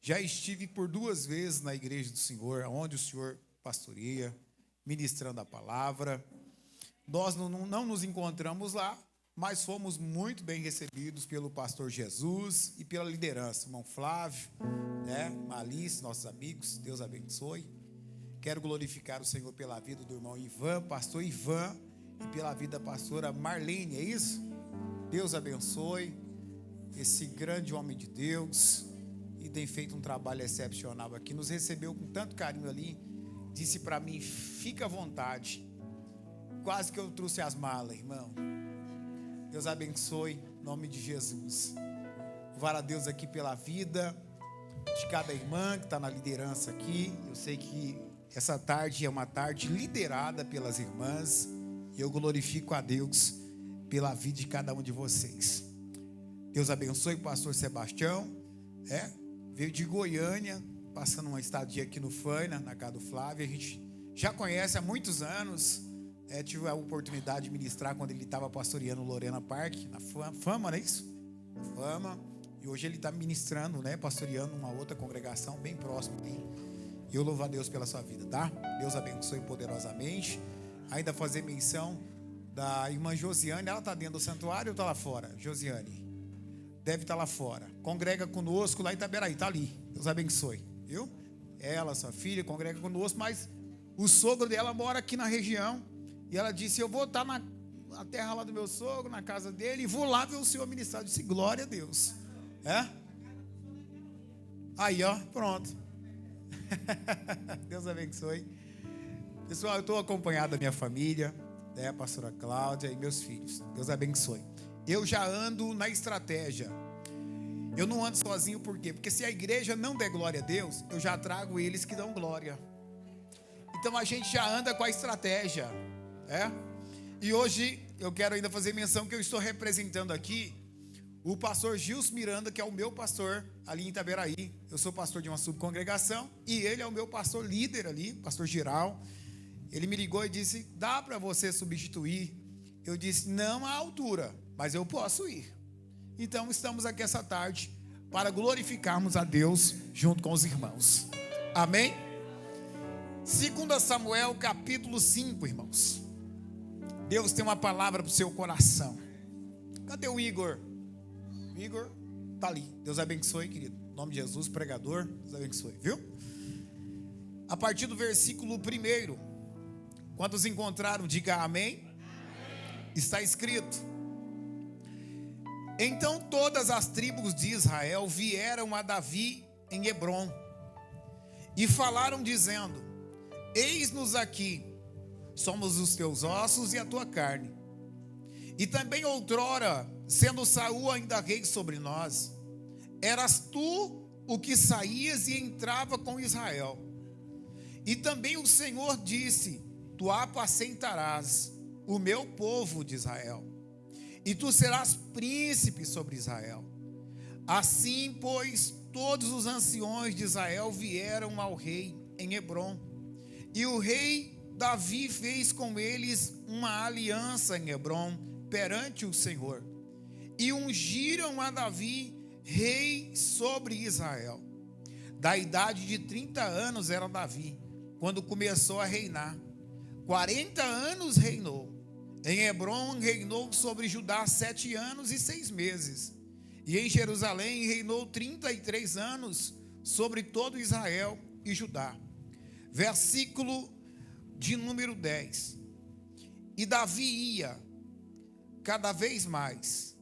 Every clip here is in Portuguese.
Já estive por 2 vezes na igreja do Senhor, onde o Senhor pastoreia, ministrando a palavra. Nós não nos encontramos lá, mas fomos muito bem recebidos pelo pastor Jesus e pela liderança, irmão Flávio, Malice, nossos amigos, Deus abençoe. Quero glorificar o Senhor pela vida do irmão Ivan, pastor Ivan, e pela vida da pastora Marlene, é isso? Deus abençoe esse grande homem de Deus, e tem feito um trabalho excepcional aqui, nos recebeu com tanto carinho ali, disse para mim, fica à vontade, quase que eu trouxe as malas, irmão. Deus abençoe, em nome de Jesus. Louvar a Deus aqui pela vida de cada irmã que está na liderança aqui. Eu sei que essa tarde é uma tarde liderada pelas irmãs, e eu glorifico a Deus pela vida de cada um de vocês. Deus abençoe o pastor Sebastião, veio de Goiânia, passando uma estadia aqui no Faina, na casa do Flávio. A gente já conhece há muitos anos. Tive a oportunidade de ministrar quando ele estava pastoreando Lorena Park, na Fama, não é isso? Fama. E hoje ele está ministrando, pastoreando uma outra congregação bem próxima. E eu louvo a Deus pela sua vida, tá? Deus abençoe poderosamente. Ainda fazer menção da irmã Josiane. Ela está dentro do santuário ou está lá fora? Josiane deve estar lá fora. Congrega conosco lá em Itaberaí, está ali. Deus abençoe, viu? Ela, sua filha, congrega conosco, mas o sogro dela mora aqui na região. E ela disse, eu vou estar na terra lá do meu sogro, na casa dele, e vou lá ver o Senhor ministrar. Eu disse, glória a Deus. Aí, ó, pronto. Deus abençoe. Pessoal, eu estou acompanhado da minha família, a pastora Cláudia e meus filhos. Deus abençoe. Eu já ando na estratégia. Eu não ando sozinho, por quê? Porque se a igreja não der glória a Deus, eu já trago eles que dão glória. Então a gente já anda com a estratégia. E hoje eu quero ainda fazer menção que eu estou representando aqui o pastor Gilson Miranda, que é o meu pastor ali em Itaberaí. Eu sou pastor de uma subcongregação e ele é o meu pastor líder ali, pastor Giral. Ele me ligou e disse, dá para você substituir? Eu disse, não à altura, mas eu posso ir. Então estamos aqui essa tarde para glorificarmos a Deus junto com os irmãos. Amém? 2 Samuel capítulo 5, irmãos. Deus tem uma palavra para o seu coração. Cadê o Igor? O Igor está ali. Deus abençoe, querido. Em nome de Jesus, pregador. Deus abençoe, viu? A partir do versículo 1. Quantos encontraram, diga amém. Está escrito: então todas as tribos de Israel vieram a Davi em Hebrom e falaram dizendo: eis-nos aqui, somos os teus ossos e a tua carne. E também outrora, sendo Saul ainda rei sobre nós, eras tu o que saías e entrava com Israel. E também o Senhor disse: tu apacentarás o meu povo de Israel, e tu serás príncipe sobre Israel. Assim, pois, todos os anciões de Israel vieram ao rei em Hebrom, e o rei Davi fez com eles uma aliança em Hebrom perante o Senhor, e ungiram a Davi rei sobre Israel. Da idade de 30 anos era Davi quando começou a reinar. 40 anos reinou. Em Hebrom reinou sobre Judá 7 anos e 6 meses. E em Jerusalém reinou 33 anos sobre todo Israel e Judá. Versículo de número 10. E Davi ia cada vez mais,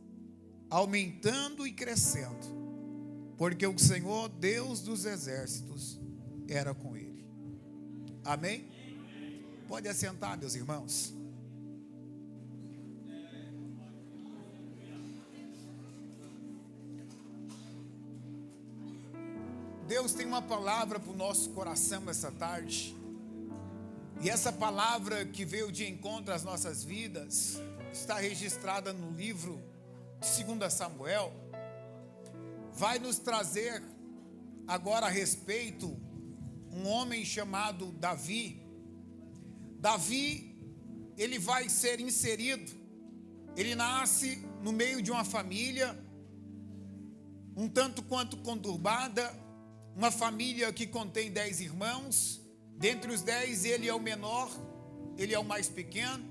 aumentando e crescendo, porque o Senhor, Deus dos exércitos, era com ele. Amém? Pode assentar, meus irmãos. Deus tem uma palavra para o nosso coração essa tarde. E essa palavra que veio de encontro às nossas vidas está registrada no livro de 2 Samuel. Vai nos trazer agora a respeito um homem chamado Davi. Davi, ele vai ser inserido. Ele nasce no meio de uma família um tanto quanto conturbada, uma família que contém 10 irmãos. Dentre os 10, ele é o menor, ele é o mais pequeno,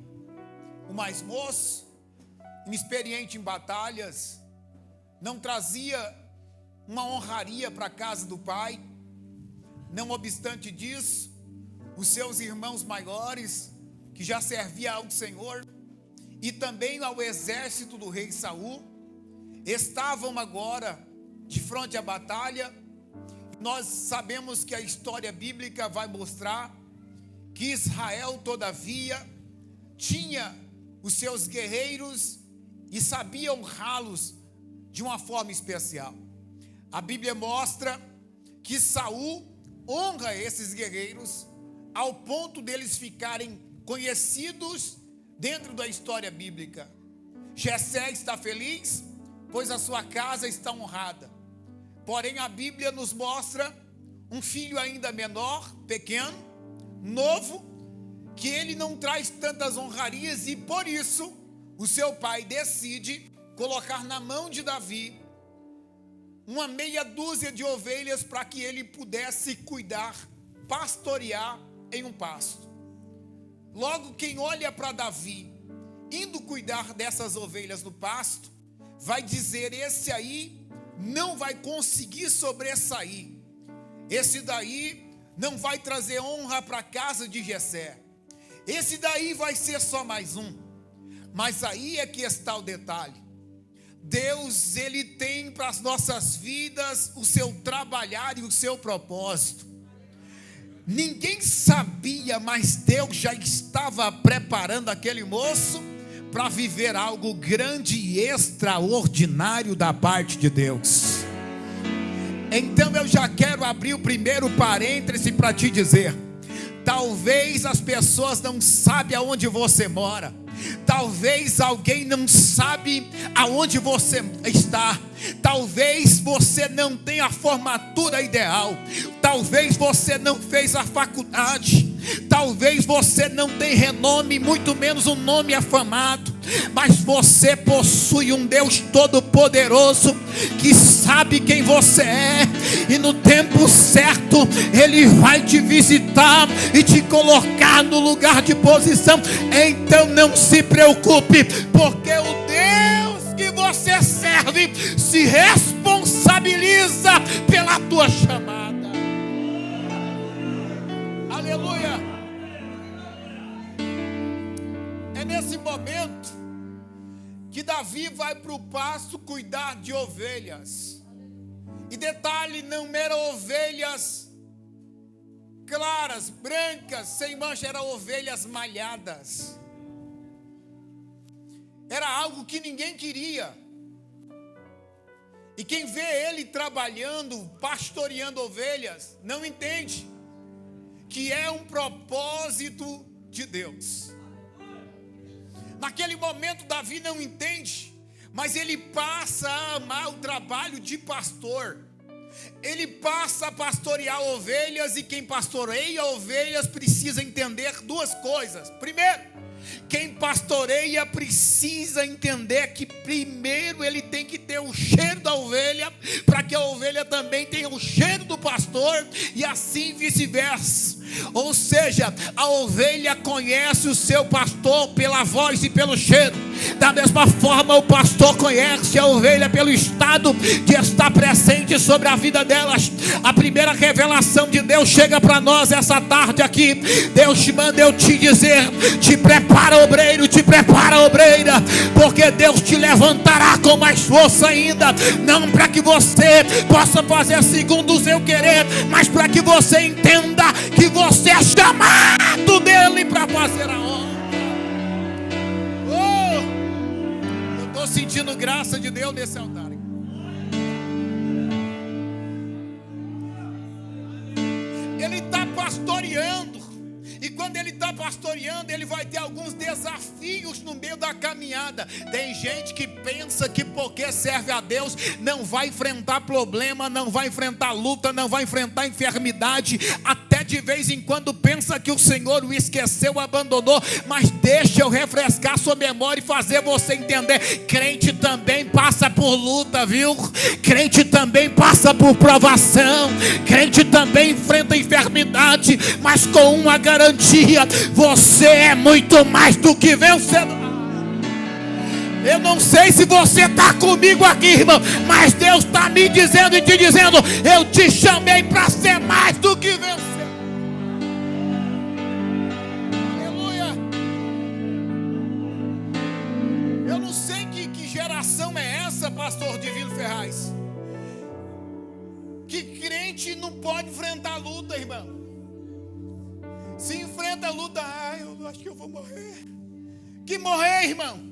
o mais moço, inexperiente em batalhas, não trazia uma honraria para a casa do pai. Não obstante disso, os seus irmãos maiores, que já serviam ao Senhor e também ao exército do rei Saul, estavam agora de frente à batalha. Nós sabemos que a história bíblica vai mostrar que Israel, todavia, tinha os seus guerreiros e sabia honrá-los de uma forma especial. A Bíblia mostra que Saul honra esses guerreiros ao ponto deles ficarem conhecidos dentro da história bíblica. Jessé está feliz, pois a sua casa está honrada. Porém, a Bíblia nos mostra um filho ainda menor, pequeno, novo, que ele não traz tantas honrarias, e por isso o seu pai decide colocar na mão de Davi uma meia dúzia de ovelhas para que ele pudesse cuidar, pastorear em um pasto. Logo, quem olha para Davi indo cuidar dessas ovelhas no pasto, vai dizer: esse aí não vai conseguir sobressair, esse daí não vai trazer honra para a casa de Jessé, esse daí vai ser só mais um. Mas aí é que está o detalhe. Deus, ele tem para as nossas vidas o seu trabalhar e o seu propósito. Ninguém sabia, mas Deus já estava preparando aquele moço para viver algo grande e extraordinário da parte de Deus. Então eu já quero abrir o primeiro parêntese para te dizer: talvez as pessoas não sabem aonde você mora, talvez alguém não sabe aonde você está, talvez você não tenha a formatura ideal, talvez você não fez a faculdade, talvez você não tem renome, muito menos um nome afamado, mas você possui um Deus todo-poderoso que sabe quem você é, e no tempo certo Ele vai te visitar e te colocar no lugar de posição. Então não se preocupe, porque o Deus que você serve se responsabiliza pela tua chamada. Aleluia. É nesse momento que Davi vai para o pasto cuidar de ovelhas. E detalhe, não eram ovelhas claras, brancas, sem mancha, eram ovelhas malhadas. Era algo que ninguém queria. E quem vê ele trabalhando, pastoreando ovelhas, não entende que é um propósito de Deus. Naquele momento Davi não entende, mas ele passa a amar o trabalho de pastor. Ele passa a pastorear ovelhas, e quem pastoreia ovelhas precisa entender duas coisas. Primeiro, quem pastoreia precisa entender que primeiro ele tem que ter o cheiro da ovelha, para que a ovelha também tenha o cheiro do pastor, e assim vice-versa. Ou seja, a ovelha conhece o seu pastor pela voz e pelo cheiro. Da mesma forma, o pastor conhece a ovelha pelo estado de estar presente sobre a vida delas. A primeira revelação de Deus chega para nós essa tarde aqui. Deus te manda eu te dizer: te prepara, obreiro, te prepara, obreira, porque Deus te levantará com mais força ainda. Não para que você possa fazer segundo o seu querer, mas para que você entenda que você é chamado dele para fazer a obra. Eu estou sentindo graça de Deus nesse altar. Ele está pastoreando, e quando ele está pastoreando, ele vai ter alguns desafios no meio da caminhada. Tem gente que pensa que porque serve a Deus não vai enfrentar problema, não vai enfrentar luta, não vai enfrentar enfermidade, até de vez em quando pensa que o Senhor o esqueceu, abandonou, mas deixa eu refrescar sua memória e fazer você entender. Crente também passa por luta, viu? Crente também passa por provação, crente também enfrenta enfermidade, mas com uma garantia: você é muito mais do que vencedor. Eu não sei se você está comigo aqui, irmão, mas Deus está me dizendo e te dizendo: eu te chamei para ser mais do que vencer. Aleluia. Eu não sei que geração é essa, pastor Divino Ferraz, que crente não pode enfrentar a luta, irmão. Se enfrenta a luta: eu acho que eu vou morrer. Que morrer, irmão?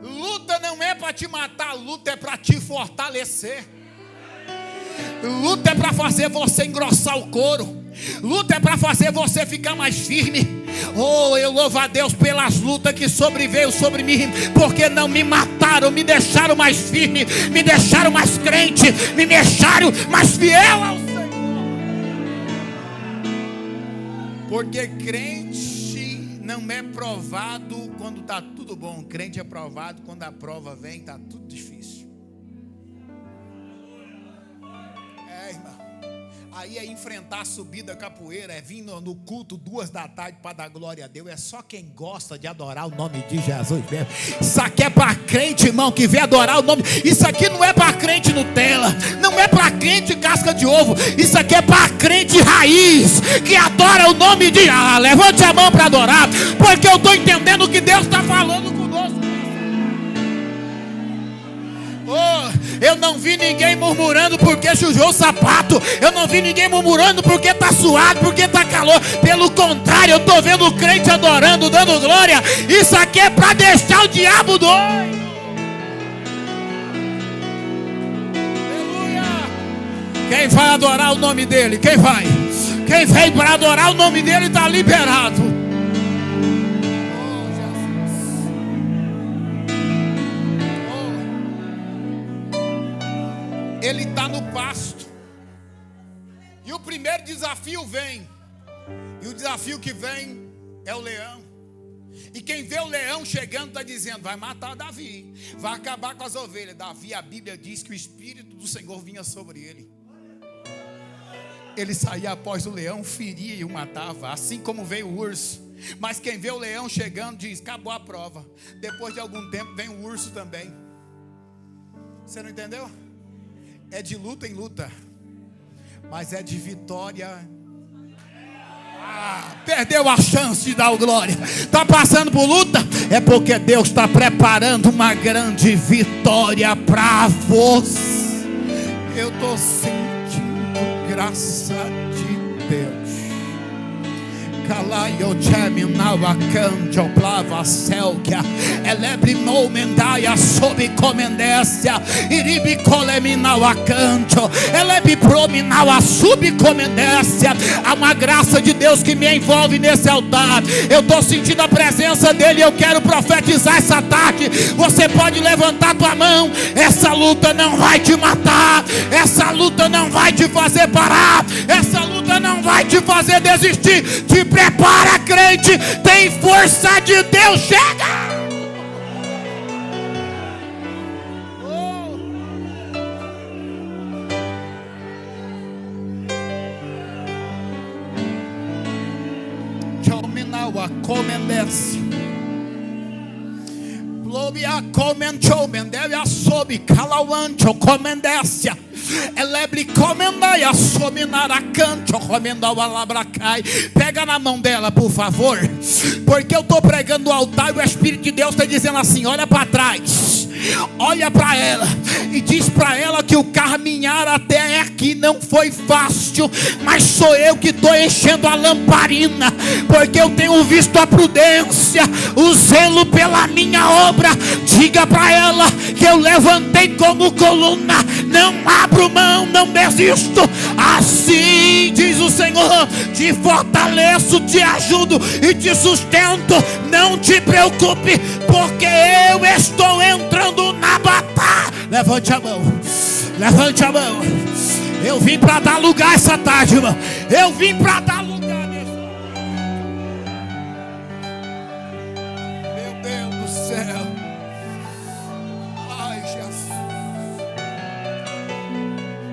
Luta não é para te matar, luta é para te fortalecer. Luta é para fazer você engrossar o couro. Luta é para fazer você ficar mais firme. Oh, eu louvo a Deus pelas lutas que sobreveio sobre mim, porque não me mataram, me deixaram mais firme, me deixaram mais crente, me deixaram mais fiel ao Senhor. Porque crente não é provado quando está tudo bom. Crente é provado quando a prova vem, está tudo difícil. Irmão, aí é enfrentar a subida capoeira, é vir no culto 2 da tarde para dar glória a Deus. É só quem gosta de adorar o nome de Jesus mesmo. Isso aqui é para crente, irmão, que vem adorar o nome. Isso aqui não é para crente Nutella, não é para crente casca de ovo. Isso aqui é para crente raiz, que adora o nome de... levante a mão para adorar, porque eu estou entendendo o que Deus está falando conosco. Eu não vi ninguém murmurando porque sujou o sapato. Eu não vi ninguém murmurando porque está suado, porque está calor. Pelo contrário, eu estou vendo o crente adorando, dando glória. Isso aqui é para deixar o diabo doido. Aleluia. Quem vai adorar o nome dele? Quem vai? Quem veio para adorar o nome dele está liberado. Ele está no pasto. E o primeiro desafio vem. E o desafio que vem é o leão. E quem vê o leão chegando está dizendo: vai matar Davi, vai acabar com as ovelhas. Davi, a Bíblia diz que o Espírito do Senhor vinha sobre ele. Ele saía após o leão, feria e o matava, assim como veio o urso. Mas quem vê o leão chegando diz: acabou a prova. Depois de algum tempo vem o urso também. Você não entendeu? É de luta em luta, mas é de vitória. Perdeu a chance de dar o glória. Está passando por luta? É porque Deus está preparando uma grande vitória para você. Eu estou sentindo graça de Deus. Calaio terminal a canto plava selkia elebre momendaia sob comendência iribi coleminal a canto elebre prominal a subcomendência. Há uma graça de Deus que me envolve nesse altar. Eu estou sentindo a presença dele. Eu quero profetizar essa tarde. Você pode levantar tua mão. Essa luta não vai te matar. Essa luta não vai te fazer parar. Essa luta não vai te fazer desistir. Te prepara, crente, tem força de Deus, chega! Chominawa comendência. Glória comentou, deve a sob calauancho comendência. Elebre comendai a sominar a canto comendau a labracai. Pega na mão dela, por favor, porque eu estou pregando o altar e o Espírito de Deus está dizendo assim: olha para trás, olha para ela e diz para ela que o caminhar até aqui não foi fácil, mas sou eu que estou enchendo a lamparina, porque eu tenho visto a prudência, o zelo pela minha obra. Diga para ela que eu levantei como coluna, não abro mão, não desisto. Assim diz o Senhor: te fortaleço, te ajudo e te sustento. Não te preocupe, porque eu estou entrando na batalha. Levante a mão, levante a mão. Eu vim para dar lugar essa tarde, irmão. Eu vim para dar lugar nessa. Meu Deus do céu. Ai, Jesus.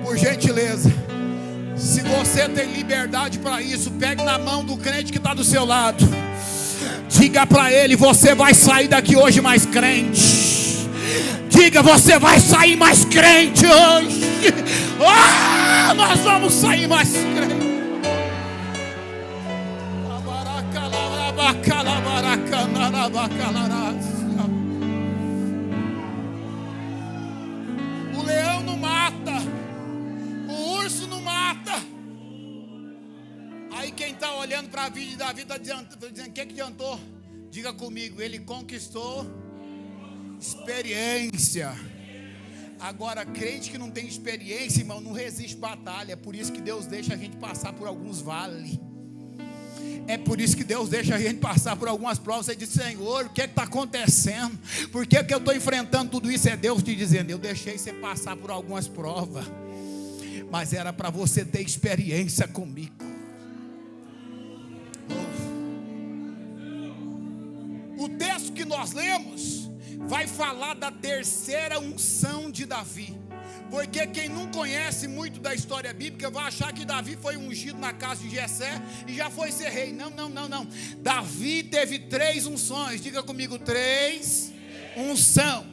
Por gentileza, se você tem liberdade para isso, pegue na mão do crente que está do seu lado. Diga para ele: você vai sair daqui hoje mais crente. Diga: você vai sair mais crente hoje. Oh, nós vamos sair mais crente. O leão não mata, o urso não mata. Aí quem está olhando para a vida de Davi está dizendo: o que adiantou? Diga comigo: ele conquistou experiência. Agora, crente que não tem experiência, irmão, não resiste batalha. É por isso que Deus deixa a gente passar por alguns vales. É por isso que Deus deixa a gente passar por algumas provas. Você diz: Senhor, o que está acontecendo? Por que eu estou enfrentando tudo isso? É Deus te dizendo: eu deixei você passar por algumas provas, mas era para você ter experiência comigo. O texto que nós lemos vai falar da terceira unção de Davi. Porque quem não conhece muito da história bíblica vai achar que Davi foi ungido na casa de Jessé e já foi ser rei. Não. Davi teve 3 unções. Diga comigo: 3 unção.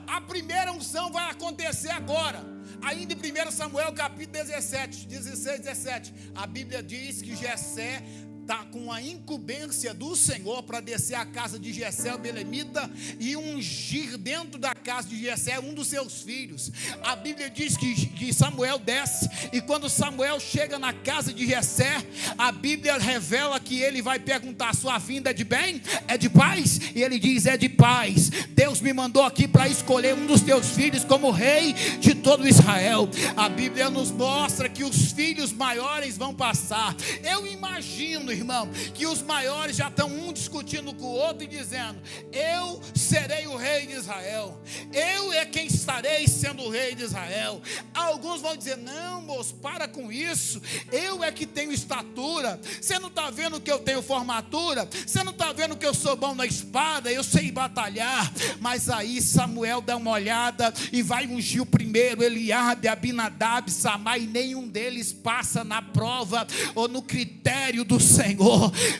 A primeira unção vai acontecer agora. Ainda em 1 Samuel capítulo 16, 17. A Bíblia diz que Jessé está com a incumbência do Senhor para descer à casa de Jessé o belemita e ungir dentro da casa de Jessé um dos seus filhos. A Bíblia diz que Samuel desce, e quando Samuel chega na casa de Jessé, a Bíblia revela que ele vai perguntar: sua vinda é de bem? É de paz? E ele diz: é de paz. Deus me mandou aqui para escolher um dos teus filhos como rei de todo Israel. A Bíblia nos mostra que os filhos maiores vão passar. Eu imagino, irmão, que os maiores já estão um discutindo com o outro e dizendo: eu serei o rei de Israel, eu é quem estarei sendo o rei de Israel. Alguns vão dizer: não, moço, para com isso, eu é que tenho estatura. Você não está vendo que eu tenho formatura? Você não está vendo que eu sou bom na espada? Eu sei batalhar. Mas aí Samuel dá uma olhada e vai ungir o primeiro, Eliabe, Abinadab, Samar, e nenhum deles passa na prova ou no critério do Senhor.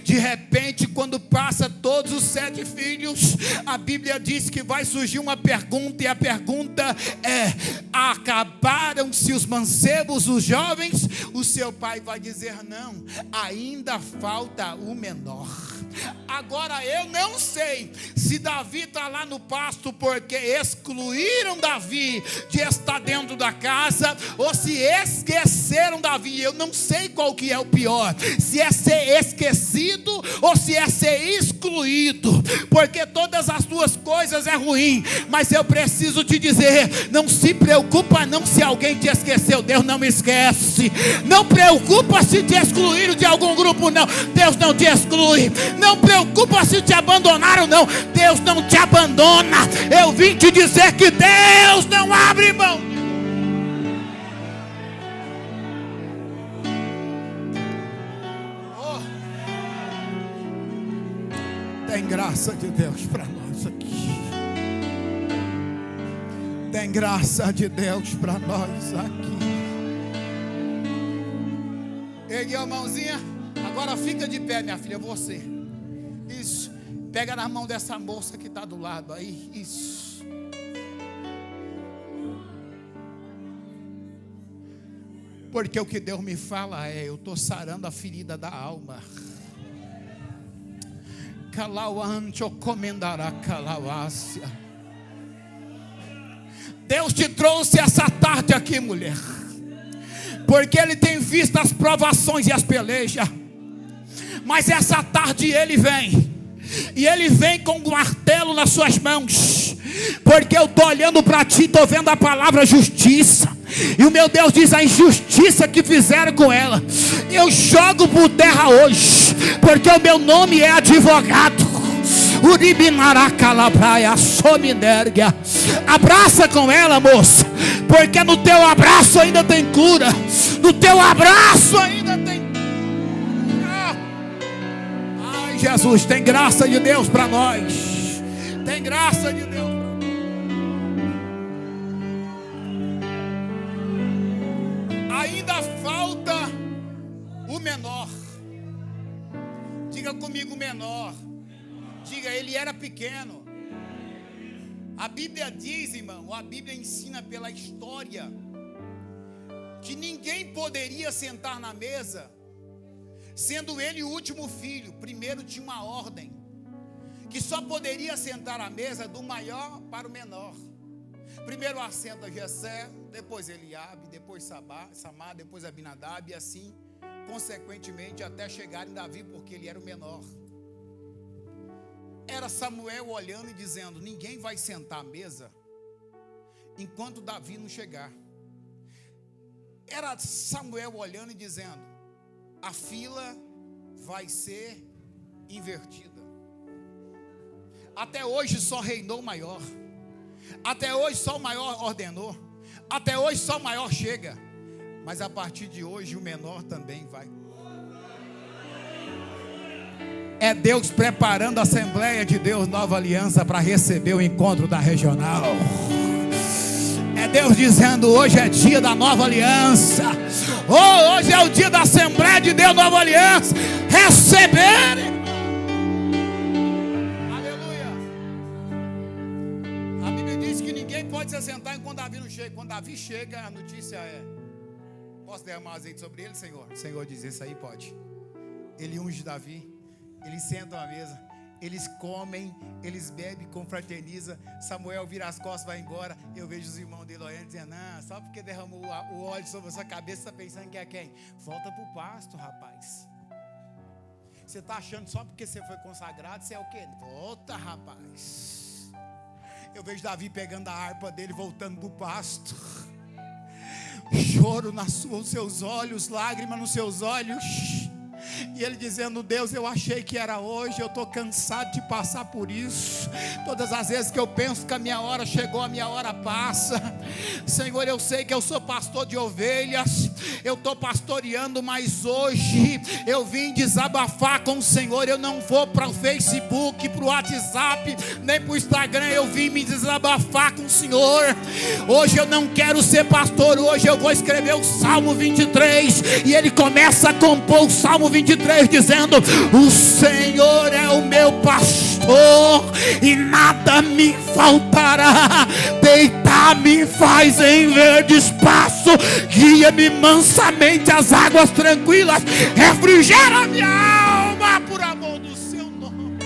De repente, quando passa todos os 7 filhos, a Bíblia diz que vai surgir uma pergunta, e a pergunta é: acabaram-se os mancebos, os jovens? O seu pai vai dizer: não, ainda falta o menor. Agora eu não sei se Davi está lá no pasto porque excluíram Davi de estar dentro da casa, ou se esqueceram Davi. Eu não sei qual que é o pior, se é ser esquecido ou se é ser excluído, porque todas as duas coisas é ruim. Mas eu preciso te dizer: não se preocupa não se alguém te esqueceu, Deus não me esquece. Não preocupa se te excluíram de algum grupo, não, Deus não te exclui. Não preocupa se te abandonaram, não, Deus não te abandona. Eu vim te dizer que Deus não abre mão. Tem graça de Deus para nós aqui. Tem graça de Deus para nós aqui. Ergue a mãozinha. Agora fica de pé, minha filha, você. Isso. Pega na mão dessa moça que está do lado aí. Isso. Porque o que Deus me fala é: eu estou sarando a ferida da alma. Deus te trouxe essa tarde aqui, mulher, porque Ele tem visto as provações e as pelejas. Mas essa tarde Ele vem, e Ele vem com um martelo nas suas mãos, porque eu estou olhando para ti, estou vendo a palavra justiça, e o meu Deus diz: a injustiça que fizeram com ela, eu jogo por terra hoje, porque o meu nome é advogado. Abraça com ela, moça. porque no teu abraço ainda tem cura, no teu abraço ainda tem cura. Ai, Jesus, tem graça de Deus para nós, tem graça de Deus. Ainda falta o menor. Diga comigo, menor. Diga, ele era pequeno. A Bíblia diz, irmão, a Bíblia ensina pela história que ninguém poderia sentar na mesa, sendo ele o último filho. Primeiro tinha uma ordem, que só poderia sentar à mesa do maior para o menor. Primeiro assenta Jessé, depois Eliabe, depois Samá, depois Abinadab, e assim, consequentemente, até chegar em Davi, porque ele era o menor. Era Samuel olhando e dizendo: ninguém vai sentar à mesa enquanto Davi não chegar. Era Samuel olhando e dizendo: a fila vai ser invertida. Até hoje só reinou o maior. Até hoje só o maior ordenou. Até hoje só o maior chega. Mas a partir de hoje o menor também vai. É Deus preparando a Assembleia de Deus Nova Aliança para receber o encontro da regional. É Deus dizendo: hoje é dia da Nova Aliança. Hoje é o dia da Assembleia de Deus Nova Aliança receber. Aleluia. A Bíblia diz que ninguém pode se assentar enquanto Davi não chega. Quando Davi chega, a notícia é: posso derramar azeite sobre ele, Senhor? O Senhor diz: isso aí pode. Ele unge Davi. Eles sentam à mesa, eles comem, eles bebem, confraternizam. Samuel vira as costas, vai embora. Eu vejo os irmãos dele olhando, dizendo: não, só porque derramou o óleo sobre a sua cabeça, você está pensando que é quem? Volta para o pasto, rapaz. Você está achando só porque você foi consagrado, você é o quê? Volta, rapaz. Eu vejo Davi pegando a harpa dele, voltando para o pasto. Choro nos seus olhos, lágrimas nos seus olhos. E ele dizendo: Deus, eu achei que era hoje, eu estou cansado de passar por isso. Todas as vezes que eu penso que a minha hora chegou, a minha hora passa. Senhor, eu sei que eu sou pastor de ovelhas, eu estou pastoreando, mas hoje eu vim desabafar com o Senhor. Eu não vou para o Facebook, para o WhatsApp, nem para o Instagram. Eu vim me desabafar com o Senhor. Hoje eu não quero ser pastor, hoje eu vou escrever o Salmo 23. E ele começa a compor o Salmo 23 dizendo: o Senhor é o meu pastor e nada me faltará. Deitar-me faz em verdes pastos, guia-me mansamente às águas tranquilas, refrigera minha alma por amor do seu nome.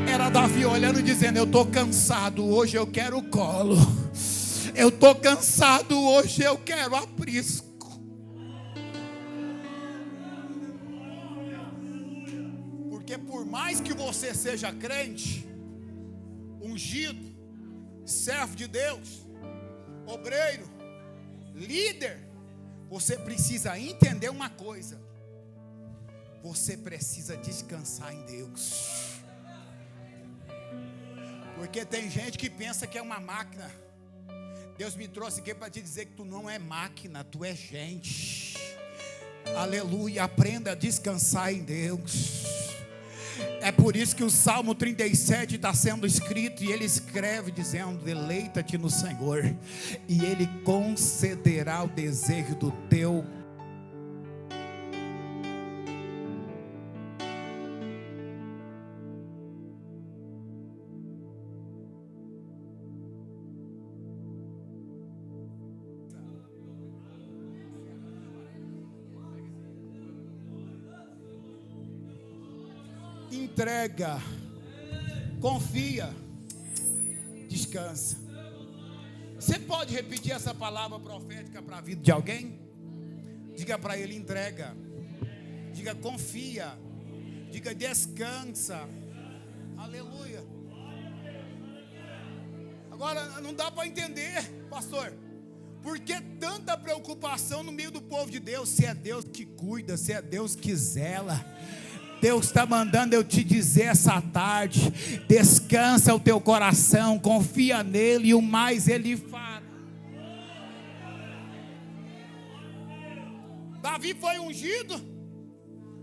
Era Davi olhando e dizendo: eu estou cansado, hoje eu quero colo. Eu estou cansado, hoje eu quero aprisco. Porque por mais que você seja crente, ungido, servo de Deus, obreiro, líder, você precisa entender uma coisa: você precisa descansar em Deus. Porque tem gente que pensa que é uma máquina. Deus me trouxe aqui para te dizer que tu não é máquina, tu é gente. Aleluia, aprenda a descansar em Deus. É por isso que o Salmo 37 está sendo escrito, e ele escreve dizendo: deleita-te no Senhor, e Ele concederá o desejo do teu coração. Entrega, confia, descansa. Você pode repetir essa palavra profética para a vida de alguém? Diga para ele: entrega. Diga: confia. Diga: descansa. Aleluia. Agora, não dá para entender, pastor, por que tanta preocupação no meio do povo de Deus? Se é Deus que cuida, se é Deus que zela. Deus está mandando eu te dizer essa tarde: descansa o teu coração, confia nele e o mais ele fará. Davi foi ungido,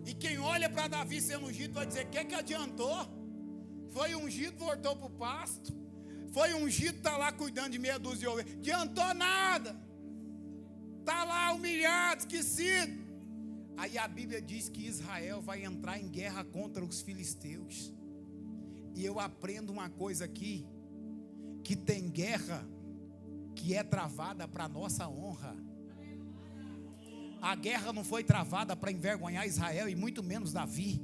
e quem olha para Davi sendo ungido vai dizer: que adiantou? Foi ungido, voltou para o pasto. Foi ungido, está lá cuidando de meia dúzia de ovelhas. Adiantou nada. Está lá humilhado, esquecido. Aí a Bíblia diz que Israel vai entrar em guerra contra os filisteus. E eu aprendo uma coisa aqui: que tem guerra que é travada para nossa honra. A guerra não foi travada para envergonhar Israel, e muito menos Davi.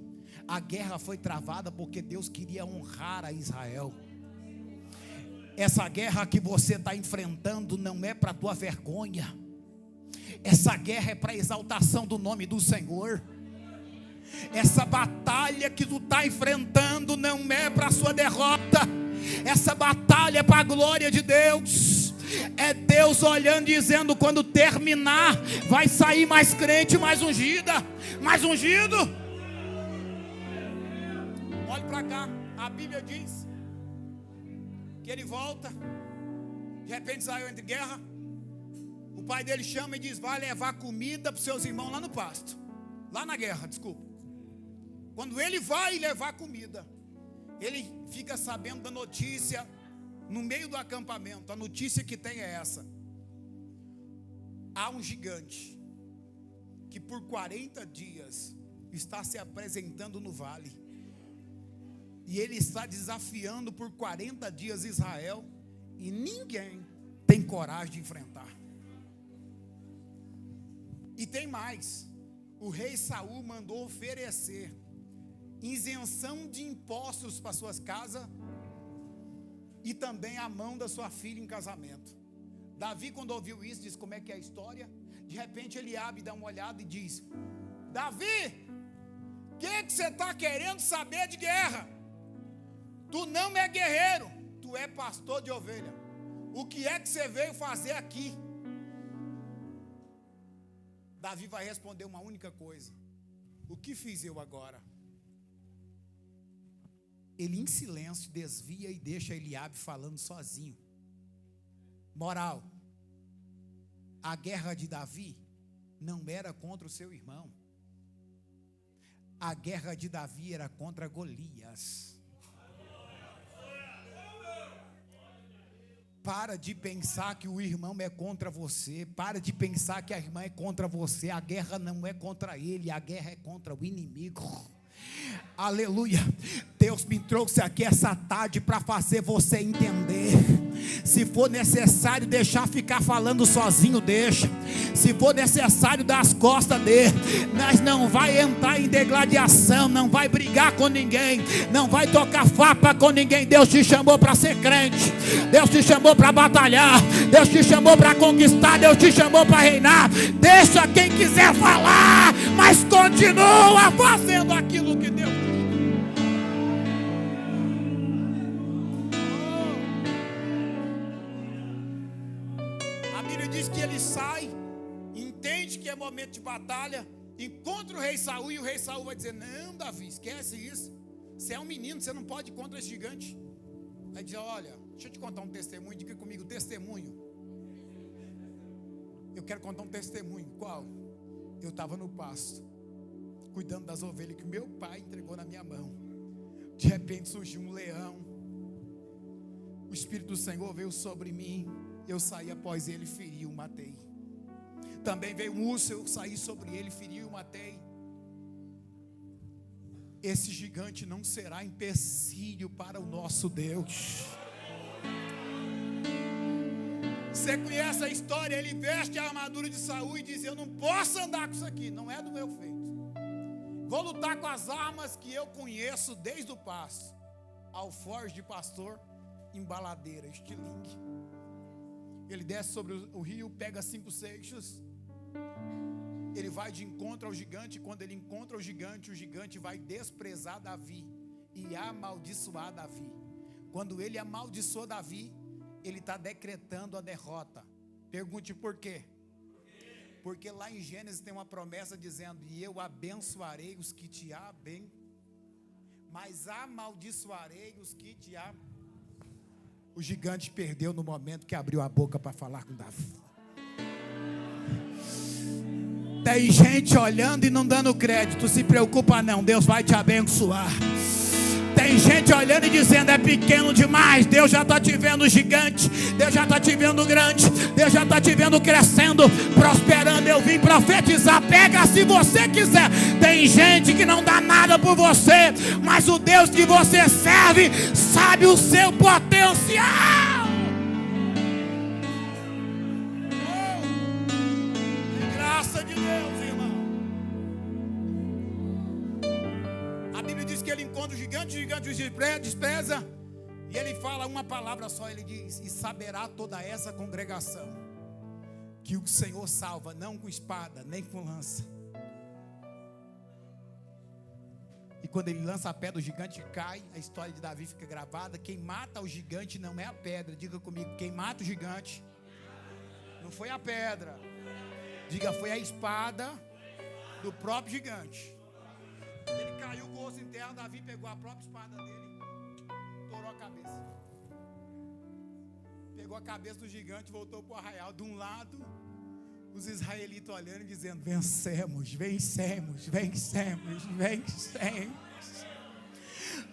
A guerra foi travada porque Deus queria honrar a Israel. Essa guerra que você está enfrentando não é para tua vergonha. Essa guerra é para a exaltação do nome do Senhor. Essa batalha que tu está enfrentando não é para a sua derrota. Essa batalha é para a glória de Deus. É Deus olhando e dizendo: quando terminar, vai sair mais crente, mais ungida, mais ungido. Olhe para cá, a Bíblia diz que ele volta. De repente saiu entre guerra. O pai dele chama e diz: vai levar comida para os seus irmãos lá no pasto, lá na guerra, desculpa. Quando ele vai levar comida, ele fica sabendo da notícia no meio do acampamento. A notícia que tem é essa: há um gigante que por 40 dias está se apresentando no vale. E ele está desafiando por 40 dias Israel, e ninguém tem coragem de enfrentar. E tem mais: o rei Saul mandou oferecer isenção de impostos para suas casas e também a mão da sua filha em casamento. Davi, quando ouviu isso, disse: como é que é a história? De repente Eliabe dá uma olhada e diz: Davi, o que você está querendo saber de guerra? Tu não é guerreiro, tu é pastor de ovelha. O que é que você veio fazer aqui? Davi vai responder uma única coisa: o que fiz eu agora? Ele em silêncio desvia e deixa Eliabe falando sozinho. Moral: a guerra de Davi não era contra o seu irmão. A guerra de Davi era contra Golias. Para de pensar que o irmão é contra você. Para de pensar que a irmã é contra você. A guerra não é contra ele, a guerra é contra o inimigo. Aleluia. Deus me trouxe aqui essa tarde para fazer você entender. Se for necessário deixar ficar falando sozinho, deixa. Se for necessário dar as costas dele. Mas não vai entrar em degladiação, não vai brigar com ninguém, não vai tocar farpa com ninguém. Deus te chamou para ser crente. Deus te chamou para batalhar. Deus te chamou para conquistar. Deus te chamou para reinar. Deixa quem quiser falar, mas continua fazendo aquilo que Deus te chamou. A Bíblia diz que ele sai, entende que é momento de batalha, encontra o rei Saul, e o rei Saul vai dizer: não, Davi, esquece isso. Você é um menino, você não pode ir contra esse gigante. Aí diz: olha, deixa eu te contar um testemunho. Diga comigo: testemunho. Eu quero contar um testemunho. Qual? Eu estava no pasto, cuidando das ovelhas que meu pai entregou na minha mão. De repente surgiu um leão. O Espírito do Senhor veio sobre mim. Eu saí após ele, feri e o matei. Também veio um urso, eu saí sobre ele, feri e o matei. Esse gigante não será empecilho para o nosso Deus. Você conhece a história? Ele veste a armadura de Saul e diz: eu não posso andar com isso aqui, não é do meu feito. Vou lutar com as armas que eu conheço desde o pasto. Alforje de pastor, embaladeira, estilingue. Ele desce sobre o rio, pega 5 seixos. Ele vai de encontro ao gigante. Quando ele encontra o gigante vai desprezar Davi e amaldiçoar Davi. Quando ele amaldiçoa Davi, ele está decretando a derrota. Pergunte por quê? Porque lá em Gênesis tem uma promessa dizendo: e eu abençoarei os que te abençoarem. mas amaldiçoarei os que te amam. O gigante perdeu no momento que abriu a boca para falar com Davi. Tem gente olhando e não dando crédito. Se preocupa não, Deus vai te abençoar. Tem gente olhando e dizendo: é pequeno demais. Deus já está te vendo gigante, Deus já está te vendo grande, Deus já está te vendo crescendo, prosperando. Eu vim profetizar, pega se você quiser. Tem gente que não dá nada por você, mas o Deus que você serve sabe o seu potencial. Oh, graça de Deus, irmão. A Bíblia diz que ele encontra o gigante despreza, e ele fala uma palavra só, ele diz: e saberá toda essa congregação que o Senhor salva, não com espada, nem com lança. E quando ele lança a pedra, o gigante cai, a história de Davi fica gravada. Quem mata o gigante não é a pedra, diga comigo, quem mata o gigante não foi a pedra, diga, foi a espada do próprio gigante. Ele caiu com o osso em terra, Davi pegou a própria espada dele, torou a cabeça. Pegou a cabeça do gigante, voltou para o arraial. De um lado, os israelitas olhando e dizendo: vencemos, vencemos, vencemos, vencemos.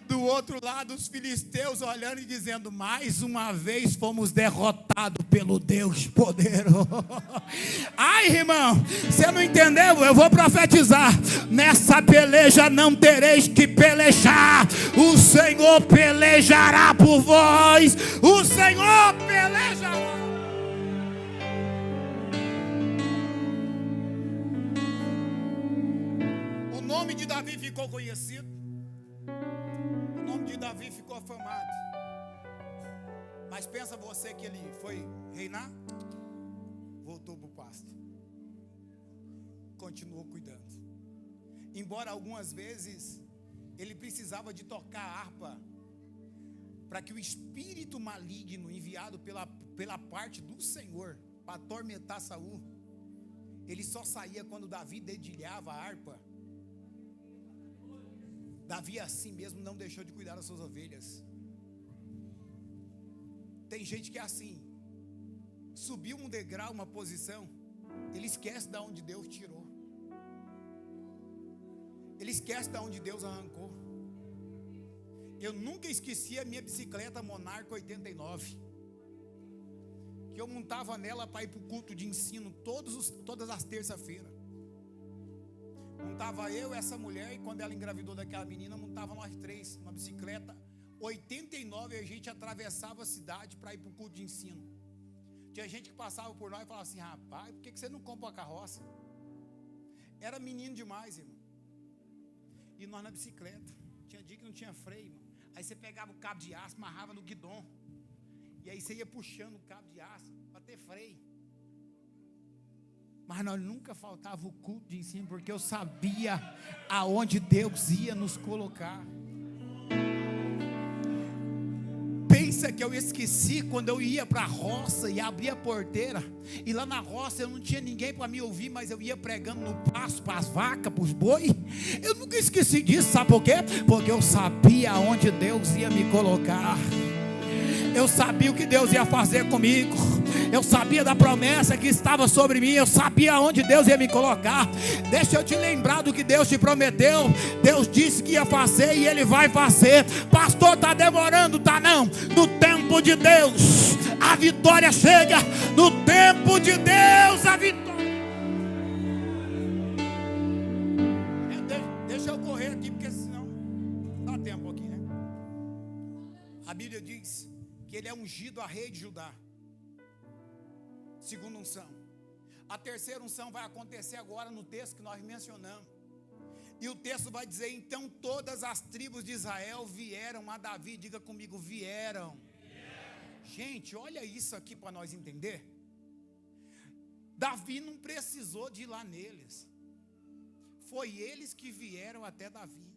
Do outro lado, os filisteus olhando e dizendo: mais uma vez fomos derrotados pelo Deus poderoso. Ai, irmão, você não entendeu? Eu vou profetizar: nessa peleja não tereis que pelejar, o Senhor pelejará por vós, o Senhor pelejará. O nome de Davi ficou conhecido, o nome de Davi ficou afamado. Mas pensa você que ele foi reinar, voltou para o pasto, continuou cuidando. Embora algumas vezes ele precisava de tocar a harpa para que o espírito maligno enviado pela parte do Senhor para atormentar Saul, ele só saía quando Davi dedilhava a harpa. Davi assim mesmo não deixou de cuidar das suas ovelhas. Tem gente que é assim, subiu um degrau, uma posição, ele esquece de onde Deus tirou, ele esquece de onde Deus arrancou. Eu nunca esqueci a minha bicicleta Monarca 89, que eu montava nela para ir para o culto de ensino todas as terças-feiras. Montava eu e essa mulher, e quando ela engravidou daquela menina, montava nós três, uma bicicleta 89, a gente atravessava a cidade para ir para o culto de ensino. Tinha gente que passava por nós e falava assim: rapaz, por que você não compra uma carroça? Era menino demais, irmão. E nós na bicicleta, tinha dia que não tinha freio, irmão. Aí você pegava o cabo de aço, amarrava no guidão, e aí você ia puxando o cabo de aço para ter freio. Mas nós nunca faltava o culto de ensino, porque eu sabia aonde Deus ia nos colocar. Pensa que eu esqueci quando eu ia para a roça e abria a porteira, e lá na roça eu não tinha ninguém para me ouvir, mas eu ia pregando no pasto para as vacas, para os boi. Eu nunca esqueci disso, sabe por quê? Porque eu sabia aonde Deus ia me colocar. Eu sabia o que Deus ia fazer comigo, eu sabia da promessa que estava sobre mim, eu sabia onde Deus ia me colocar. Deixa eu te lembrar do que Deus te prometeu. Deus disse que ia fazer e Ele vai fazer. Pastor, está demorando, tá não. No tempo de Deus a vitória chega. No tempo de Deus a vitória. Deixa eu correr aqui, porque senão dá tempo aqui, né? A Bíblia diz que ele é ungido a rei de Judá. Segunda unção. A terceira unção vai acontecer agora no texto que nós mencionamos. E o texto vai dizer: então todas as tribos de Israel vieram a Davi. Diga comigo, vieram. Gente, olha isso aqui para nós entender. Davi não precisou de ir lá neles. Foi eles que vieram até Davi.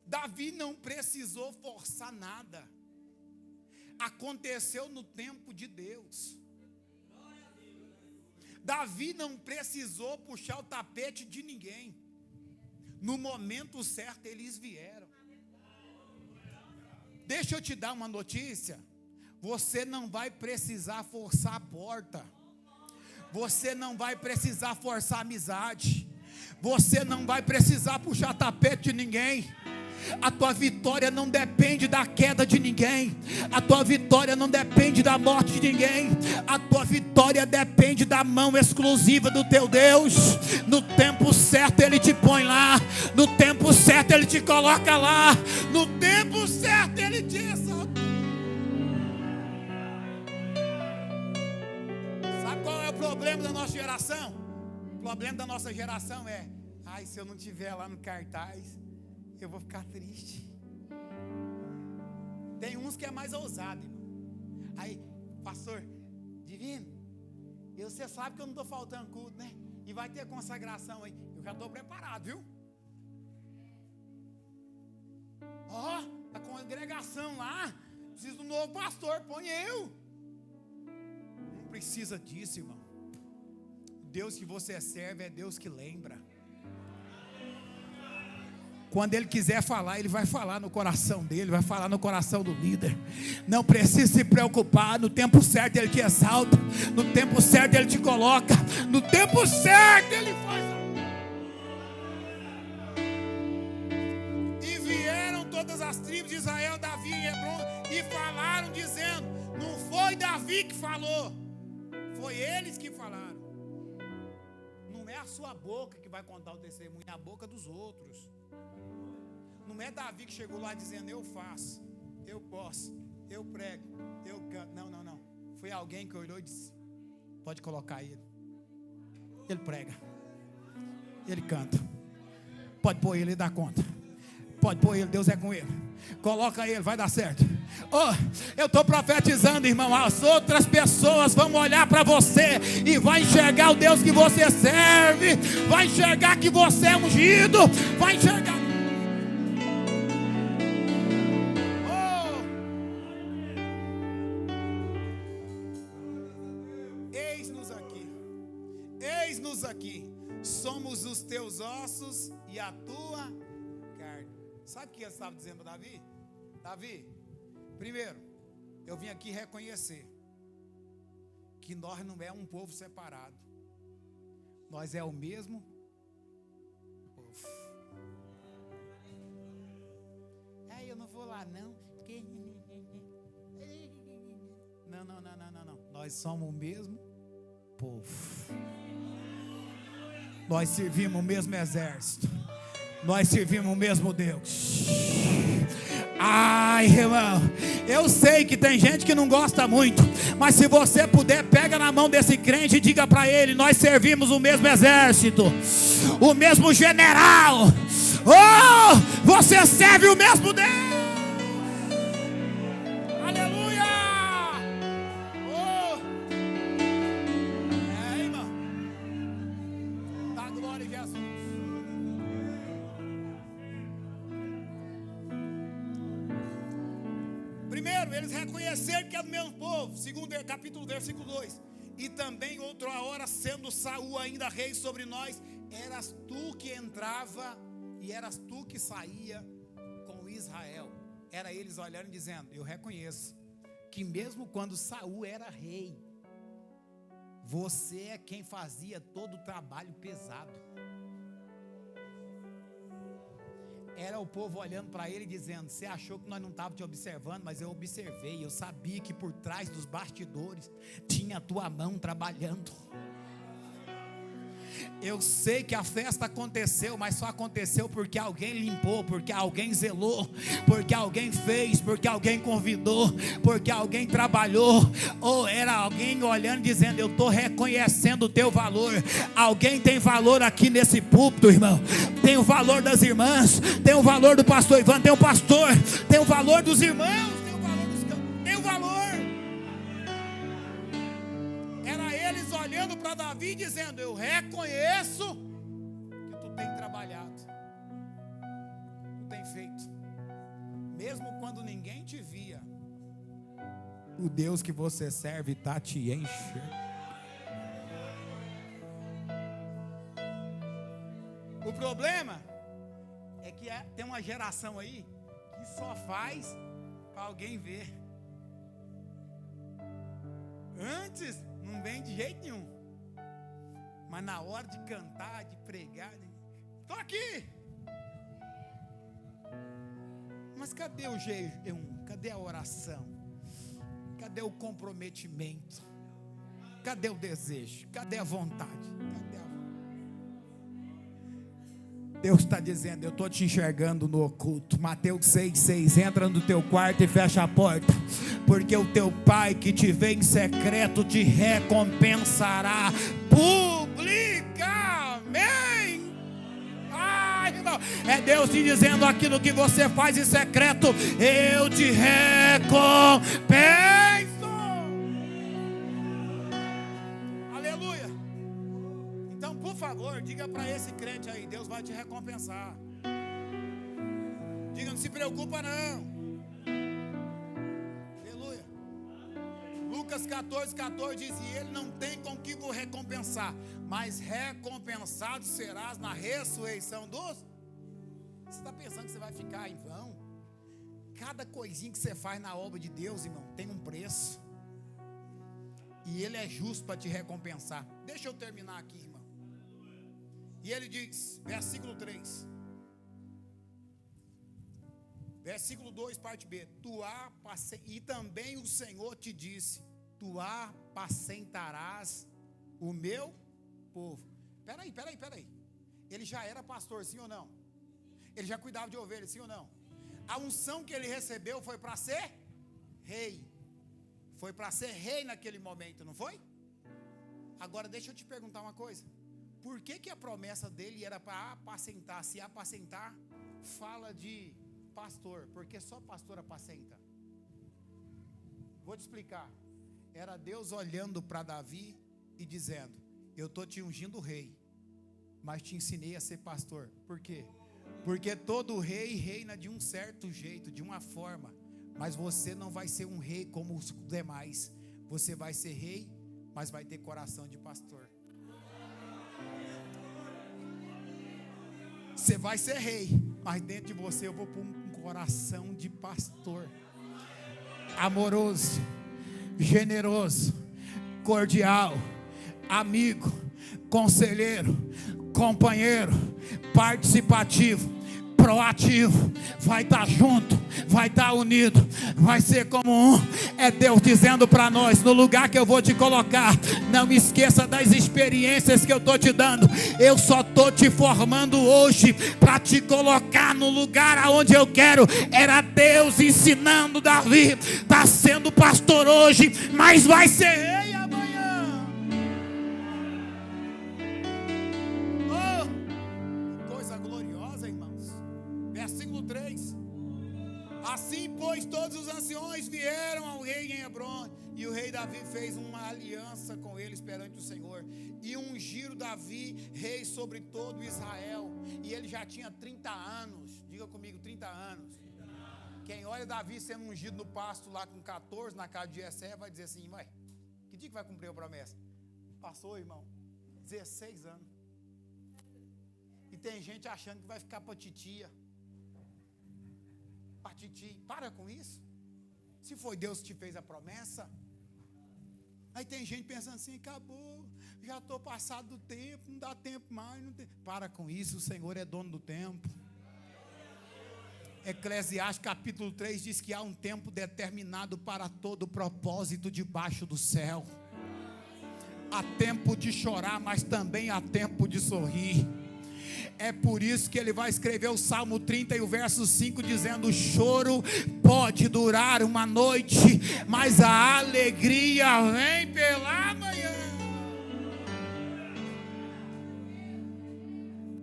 Davi não precisou forçar nada. Aconteceu no tempo de Deus. Davi não precisou puxar o tapete de ninguém. No momento certo eles vieram. Deixa eu te dar uma notícia. Você não vai precisar forçar a porta. Você não vai precisar forçar a amizade. Você não vai precisar puxar tapete de ninguém. A tua vitória não depende da queda de ninguém. A tua vitória não depende da morte de ninguém. A tua vitória depende da mão exclusiva do teu Deus. No tempo certo Ele te põe lá. No tempo certo Ele te coloca lá. No tempo certo Ele te exalta. Sabe qual é o problema da nossa geração? O problema da nossa geração é: ai, se eu não estiver lá no cartaz, eu vou ficar triste. Tem uns que é mais ousado, irmão. Aí, pastor, divino, você sabe que eu não estou faltando culto, né? E vai ter consagração aí. Eu já estou preparado, viu? Ó, a congregação lá, precisa de um novo pastor, põe eu. Não precisa disso, irmão. Deus que você serve é Deus que lembra. Quando Ele quiser falar, Ele vai falar no coração dele, vai falar no coração do líder. Não precisa se preocupar. No tempo certo Ele te exalta. No tempo certo Ele te coloca. No tempo certo Ele faz. E vieram todas as tribos de Israel, Davi e Hebron, e falaram dizendo: não foi Davi que falou, foi eles que falaram. Não é a sua boca que vai contar o testemunho, é a boca dos outros. Não é Davi que chegou lá dizendo: eu faço, eu posso, eu prego, eu canto. Não. Foi alguém que olhou e disse: pode colocar ele. Ele prega, ele canta, pode pôr ele, dá conta. Pode pôr ele, Deus é com ele. Coloca ele, vai dar certo. Oh, eu estou profetizando, irmão. As outras pessoas vão olhar para você e vai enxergar o Deus que você serve. Vai enxergar que você é ungido. Vai enxergar. Aqui, somos os teus ossos e a tua carne. Sabe o que ele estava dizendo a Davi? Davi, primeiro, eu vim aqui reconhecer que nós não é um povo separado, nós é o mesmo povo. Eu não vou lá não, porque... não, nós somos o mesmo povo. Nós servimos o mesmo exército. Nós servimos o mesmo Deus. Ai, irmão, eu sei que tem gente que não gosta muito, mas se você puder, pega na mão desse crente e diga para ele: nós servimos o mesmo exército, o mesmo general. Oh, você serve o mesmo Deus. Eles reconheceram que é do mesmo povo. Segundo capítulo, versículo 2. E também outra hora, sendo Saul ainda rei sobre nós, eras tu que entrava e eras tu que saía com Israel. Era eles olhando e dizendo: eu reconheço que mesmo quando Saul era rei, você é quem fazia todo o trabalho pesado. Era o povo olhando para ele dizendo: você achou que nós não estávamos te observando, mas eu observei, eu sabia que por trás dos bastidores tinha a tua mão trabalhando. Eu sei que a festa aconteceu, mas só aconteceu porque alguém limpou, porque alguém zelou, porque alguém fez, porque alguém convidou, porque alguém trabalhou. Ou era alguém olhando dizendo: eu estou reconhecendo o teu valor. Alguém tem valor aqui nesse púlpito, irmão. Tem o valor das irmãs, tem o valor do pastor Ivan, tem o pastor, tem o valor dos irmãos, tem o valor dos campos, tem o valor. Olhando para Davi dizendo: eu reconheço que tu tem trabalhado, tu tem feito, mesmo quando ninguém te via. O Deus que você serve está te enchendo. O problema que tem uma geração aí que só faz para alguém ver. Antes não vem de jeito nenhum. Mas na hora de cantar, de pregar, estou aqui. Mas cadê o jejum? Cadê a oração? Cadê o comprometimento? Cadê o desejo? Cadê a vontade? Deus está dizendo, eu estou te enxergando no oculto. Mateus 6,6, entra no teu quarto e fecha a porta, porque o teu pai que te vê em secreto te recompensará publicamente. Ai, irmão, é Deus te dizendo, aquilo que você faz em secreto, eu te recompenso. Por favor, diga para esse crente aí, Deus vai te recompensar. Diga, não se preocupa não. Aleluia. Lucas 14,14 diz, e ele não tem com que vos recompensar, mas recompensado serás na ressurreição dos... Você está pensando que você vai ficar em vão? Cada coisinha que você faz na obra de Deus, irmão, tem um preço. E ele é justo para te recompensar. Deixa eu terminar aqui, irmão. E ele diz, versículo 3, versículo 2, parte B, e também o Senhor te disse, tu apacentarás o meu povo. Peraí, ele já era pastor, sim ou não? Ele já cuidava de ovelhas, sim ou não? A unção que ele recebeu foi para ser rei, foi para ser rei naquele momento, não foi? Agora deixa eu te perguntar uma coisa. Por que a promessa dele era para apacentar? Se apacentar fala de pastor, porque só pastor apacenta. Vou te explicar. Era Deus olhando para Davi e dizendo, eu estou te ungindo rei, mas te ensinei a ser pastor. Por quê? Porque todo rei reina de um certo jeito, de uma forma, mas você não vai ser um rei como os demais. Você vai ser rei, mas vai ter coração de pastor. Você vai ser rei, mas dentro de você eu vou pôr um coração de pastor, amoroso, generoso, cordial, amigo, conselheiro, companheiro, participativo, proativo, vai estar junto, vai estar unido, vai ser como um. É Deus dizendo para nós, no lugar que eu vou te colocar, não esqueça das experiências que eu estou te dando. Eu só estou te formando hoje para te colocar no lugar aonde eu quero. Era Deus ensinando Davi, está sendo pastor hoje, mas vai ser rei amanhã. Oh, coisa gloriosa, irmãos. Versículo 3. Assim, pois, todos os anciões vieram ao rei em Hebrom, e o rei Davi fez uma aliança com eles perante o Senhor, e ungiram Davi rei sobre todo Israel, e ele já tinha 30 anos, diga comigo, 30 anos. Quem olha Davi sendo ungido no pasto lá com 14, na casa de Jessé, vai dizer assim, ué, que dia que vai cumprir a promessa? Passou, irmão, 16 anos. E tem gente achando que vai ficar para titia. Para com isso. Se foi Deus que te fez a promessa. Aí tem gente pensando assim, acabou, já estou passado do tempo, não dá tempo mais, não tem... Para com isso, o Senhor é dono do tempo. Eclesiastes capítulo 3 diz que há um tempo determinado para todo propósito debaixo do céu. Há tempo de chorar, mas também há tempo de sorrir. É por isso que ele vai escrever o Salmo 30 e o verso 5 dizendo, o choro pode durar uma noite, mas a alegria vem pela manhã.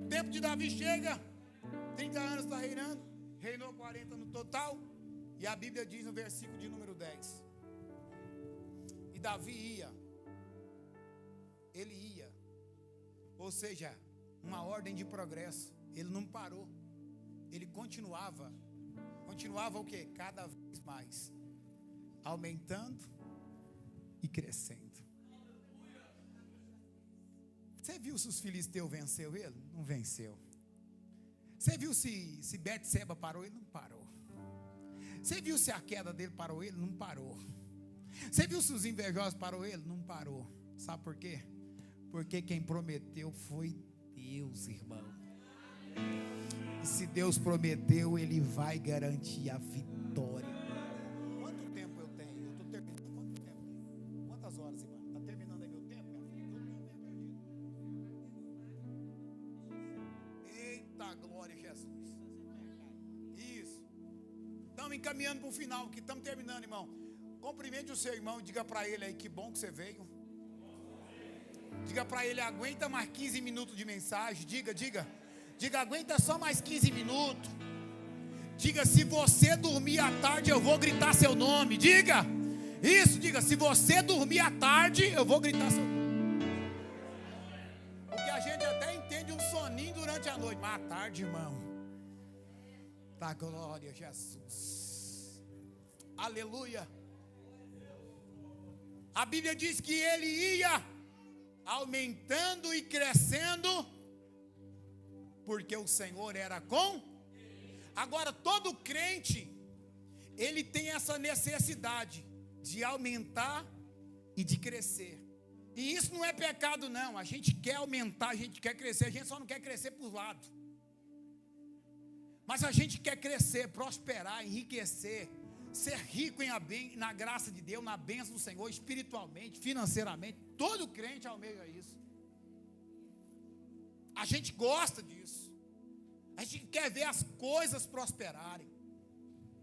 O tempo de Davi chega, 30 anos está reinando, reinou 40 no total, e a Bíblia diz no versículo de número 10, e Davi ia, ou seja, uma ordem de progresso. Ele não parou, ele continuava o quê? Cada vez mais aumentando e crescendo. Você viu se os filisteus venceu ele? Não venceu. Você viu se Betseba parou? Ele não parou. Você viu se a queda dele parou? Ele não parou. Você viu se os invejosos parou? Ele não parou. Sabe por quê? Porque quem prometeu foi Deus, irmão. E se Deus prometeu, Ele vai garantir a vitória. Quanto tempo eu tenho? Eu estou terminando. Quanto tempo? Quantas horas, irmão? Está terminando aí meu tempo, minha filha? Eita, glória a Jesus. Isso. Estamos encaminhando para o final, que estamos terminando, irmão. Cumprimente o seu irmão e diga para ele aí, que bom que você veio. Diga para ele, aguenta mais 15 minutos de mensagem. Diga, aguenta só mais 15 minutos. Diga, se você dormir à tarde, eu vou gritar seu nome. Diga, isso, diga, se você dormir à tarde, eu vou gritar seu nome. Porque a gente até entende um soninho durante a noite, mas à tarde, irmão, da glória a Jesus. Aleluia. A Bíblia diz que ele ia aumentando e crescendo, porque o Senhor era com. Agora, todo crente, ele tem essa necessidade de aumentar e de crescer. E isso não é pecado, não. A gente quer aumentar, a gente quer crescer, a gente só não quer crescer por lado. Mas a gente quer crescer, prosperar, enriquecer, ser rico na graça de Deus, na bênção do Senhor, espiritualmente, financeiramente. Todo crente almeja isso. A gente gosta disso. A gente quer ver as coisas prosperarem,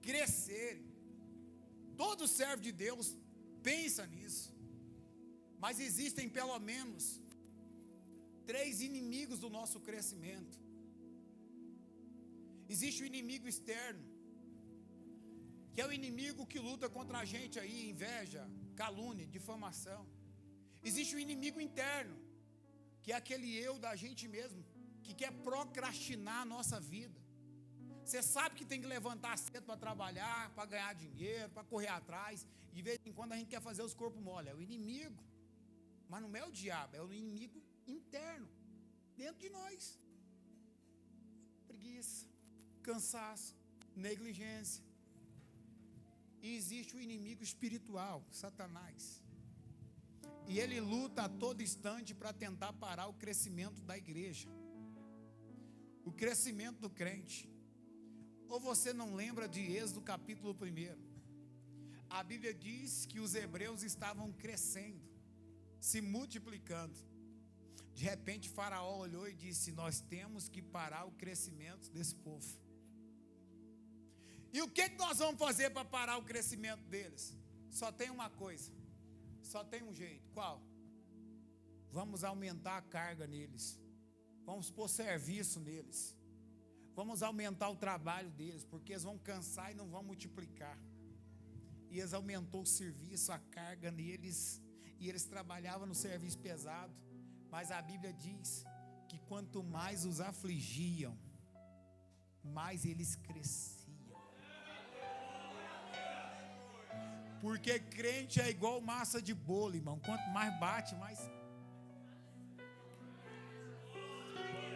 crescerem. Todo servo de Deus pensa nisso. Mas existem pelo menos 3 inimigos do nosso crescimento. Existe o inimigo externo, que é o inimigo que luta contra a gente aí, inveja, calúnia, difamação. Existe o inimigo interno, que é aquele eu da gente mesmo, que quer procrastinar a nossa vida. Você sabe que tem que levantar cedo para trabalhar, para ganhar dinheiro, para correr atrás. De vez em quando a gente quer fazer os corpos mole. É o inimigo. Mas não é o diabo, é o inimigo interno, dentro de nós. Preguiça, cansaço, negligência. E existe o inimigo espiritual, Satanás. E ele luta a todo instante para tentar parar o crescimento da igreja, o crescimento do crente. Ou você não lembra de Êxodo capítulo 1? A Bíblia diz que os hebreus estavam crescendo, se multiplicando. De repente Faraó olhou e disse: nós temos que parar o crescimento desse povo. E o que nós vamos fazer para parar o crescimento deles? Só tem uma coisa, só tem um jeito. Qual? Vamos aumentar a carga neles, vamos pôr serviço neles, vamos aumentar o trabalho deles, porque eles vão cansar e não vão multiplicar. E eles aumentou o serviço, a carga neles, e eles trabalhavam no serviço pesado. Mas a Bíblia diz que quanto mais os afligiam, mais eles cresciam. Porque crente é igual massa de bolo, irmão. Quanto mais bate, mais...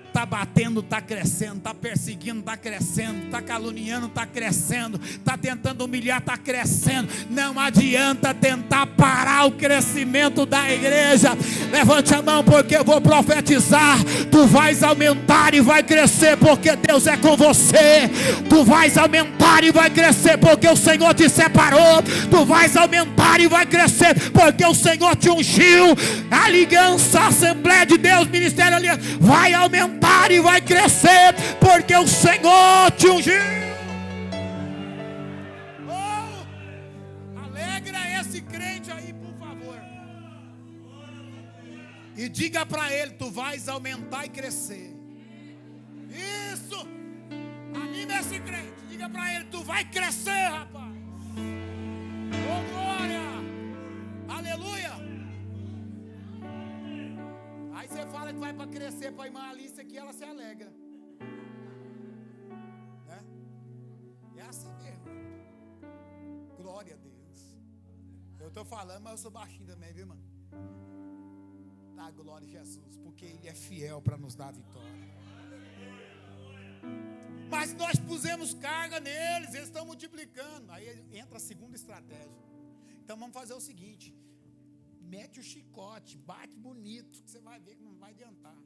Está batendo, está crescendo, está perseguindo, está crescendo, está caluniando, está crescendo, está tentando humilhar, está crescendo. Não adianta tentar parar o crescimento da igreja. Levante a mão, porque eu vou profetizar. Tu vais aumentar e vai crescer, porque Deus é com você. Tu vais aumentar e vai crescer, porque o Senhor te separou. Tu vais aumentar e vai crescer, porque o Senhor te ungiu. A aliança, a Assembleia de Deus, Ministério Aliança, vai aumentar e vai crescer, porque o Senhor te ungiu. Oh, alegra esse crente aí, por favor. E diga para ele: tu vais aumentar e crescer. Isso. Anima esse crente. Diga para ele: tu vai crescer, rapaz. Oh, glória. Aleluia. Aí você fala que vai para crescer para a irmã Alice aqui, ela se alegra. Né? É assim mesmo. Glória a Deus. Eu estou falando, mas eu sou baixinho também, viu, irmão? Tá, glória a Jesus, porque Ele é fiel para nos dar a vitória. Mas nós pusemos carga neles, eles estão multiplicando. Aí entra a segunda estratégia. Então vamos fazer o seguinte: mete o chicote, bate bonito, que você vai ver que não vai adiantar.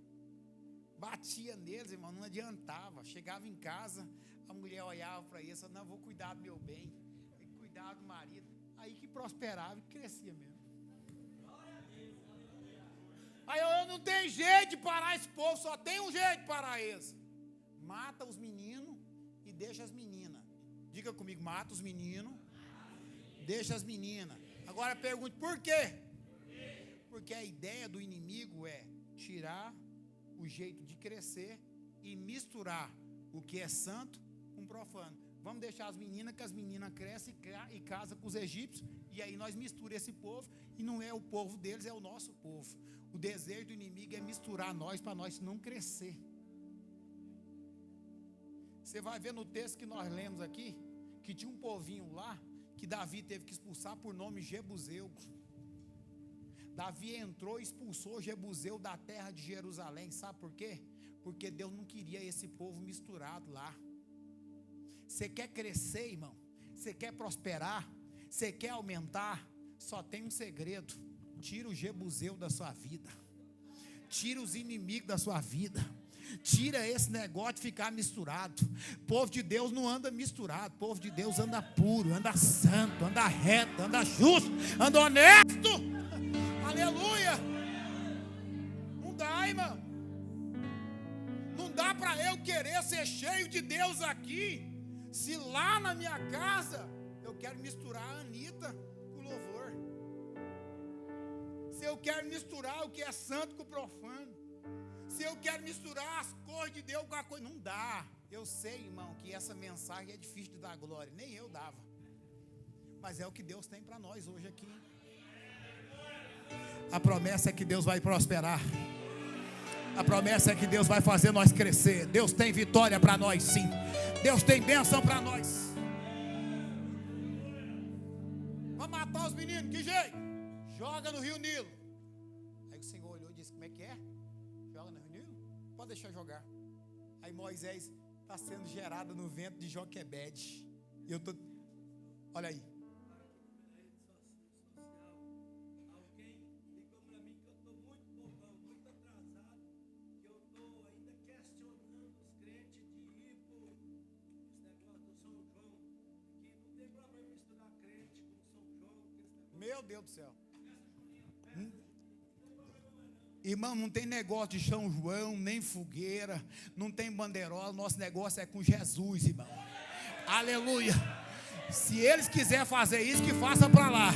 Batia neles, irmão, não adiantava. Chegava em casa, a mulher olhava para ele e falava: não, vou cuidar do meu bem, tem que cuidar do marido. Aí que prosperava e crescia mesmo. Aí eu não tenho jeito de parar esse povo, só tem um jeito de parar esse. Mata os meninos e deixa as meninas. Diga comigo: mata os meninos, deixa as meninas. Agora pergunte: por quê? Porque a ideia do inimigo é tirar o jeito de crescer e misturar o que é santo com profano. Vamos deixar as meninas, que as meninas crescem e casam com os egípcios, e aí nós misturamos esse povo, e não é o povo deles, é o nosso povo. O desejo do inimigo é misturar nós, para nós não crescer. Você vai ver no texto que nós lemos aqui, que tinha um povinho lá, que Davi teve que expulsar por nome Jebuseu. Davi entrou e expulsou Jebuseu da terra de Jerusalém. Sabe por quê? Porque Deus não queria esse povo misturado lá. Você quer crescer, irmão? Você quer prosperar? Você quer aumentar? Só tem um segredo: tira o Jebuseu da sua vida, tira os inimigos da sua vida, tira esse negócio de ficar misturado. Povo de Deus não anda misturado, povo de Deus anda puro, anda santo, anda reto, anda justo, anda honesto. Aleluia. Não dá, irmão. Não dá para eu querer ser cheio de Deus aqui, se lá na minha casa eu quero misturar a Anitta com o louvor, se eu quero misturar o que é santo com o profano, se eu quero misturar as cores de Deus com a coisa. Não dá. Eu sei, irmão, que essa mensagem é difícil de dar glória, nem eu dava, mas é o que Deus tem para nós hoje aqui. A promessa é que Deus vai prosperar. A promessa é que Deus vai fazer nós crescer. Deus tem vitória para nós, sim. Deus tem bênção para nós. Vamos matar os meninos, que jeito? Joga no Rio Nilo. Aí o Senhor olhou e disse: como é que é? Joga no Rio Nilo? Pode deixar jogar. Aí Moisés está sendo gerado no vento de Joquebede. E eu estou... Olha aí. Meu Deus do céu. Irmão, não tem negócio de São João, nem fogueira, não tem banderola. Nosso negócio é com Jesus, irmão. Aleluia. Se eles quiserem fazer isso, que faça para lá.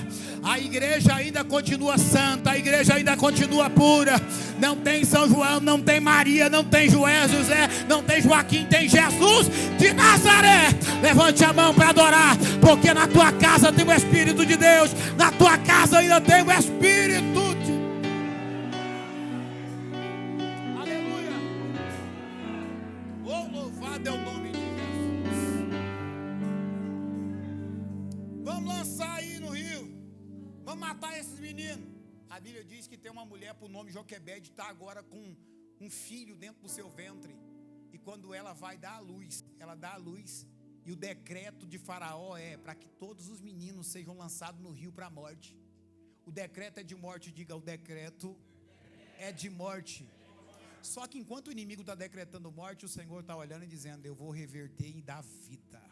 A igreja ainda continua santa, a igreja ainda continua pura. Não tem São João, não tem Maria, não tem José, não tem Joaquim, tem Jesus de Nazaré. Levante a mão para adorar, porque na tua casa tem o Espírito de Deus. Na tua casa ainda tem o Espírito de... Aleluia. Oh, louvado é o nome de Jesus. Vamos lançar aí no rio. Vamos matar esses meninos. A Bíblia diz que tem uma mulher por nome Joquebede, está agora com um filho dentro do seu ventre. E quando ela vai dar a luz, ela dá a luz. E o decreto de Faraó é para que todos os meninos sejam lançados no rio para a morte. O decreto é de morte. Diga: o decreto é de morte. Só que enquanto o inimigo está decretando morte, o Senhor está olhando e dizendo: eu vou reverter e dar vida.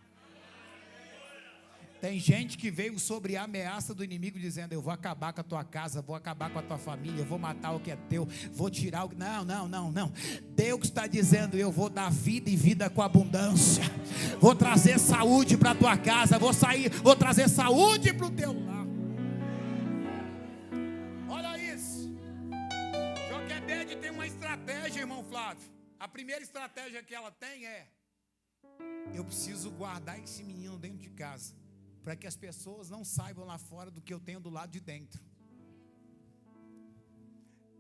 Tem gente que veio sobre a ameaça do inimigo dizendo: eu vou acabar com a tua casa, vou acabar com a tua família, eu vou matar o que é teu, vou tirar o que... Não. Deus está dizendo: eu vou dar vida e vida com abundância. Vou trazer saúde para a tua casa, vou trazer saúde para o teu lar. Olha isso. Joquebede tem uma estratégia, irmão Flávio. A primeira estratégia que ela tem é: eu preciso guardar esse menino dentro de casa, para que as pessoas não saibam lá fora do que eu tenho do lado de dentro.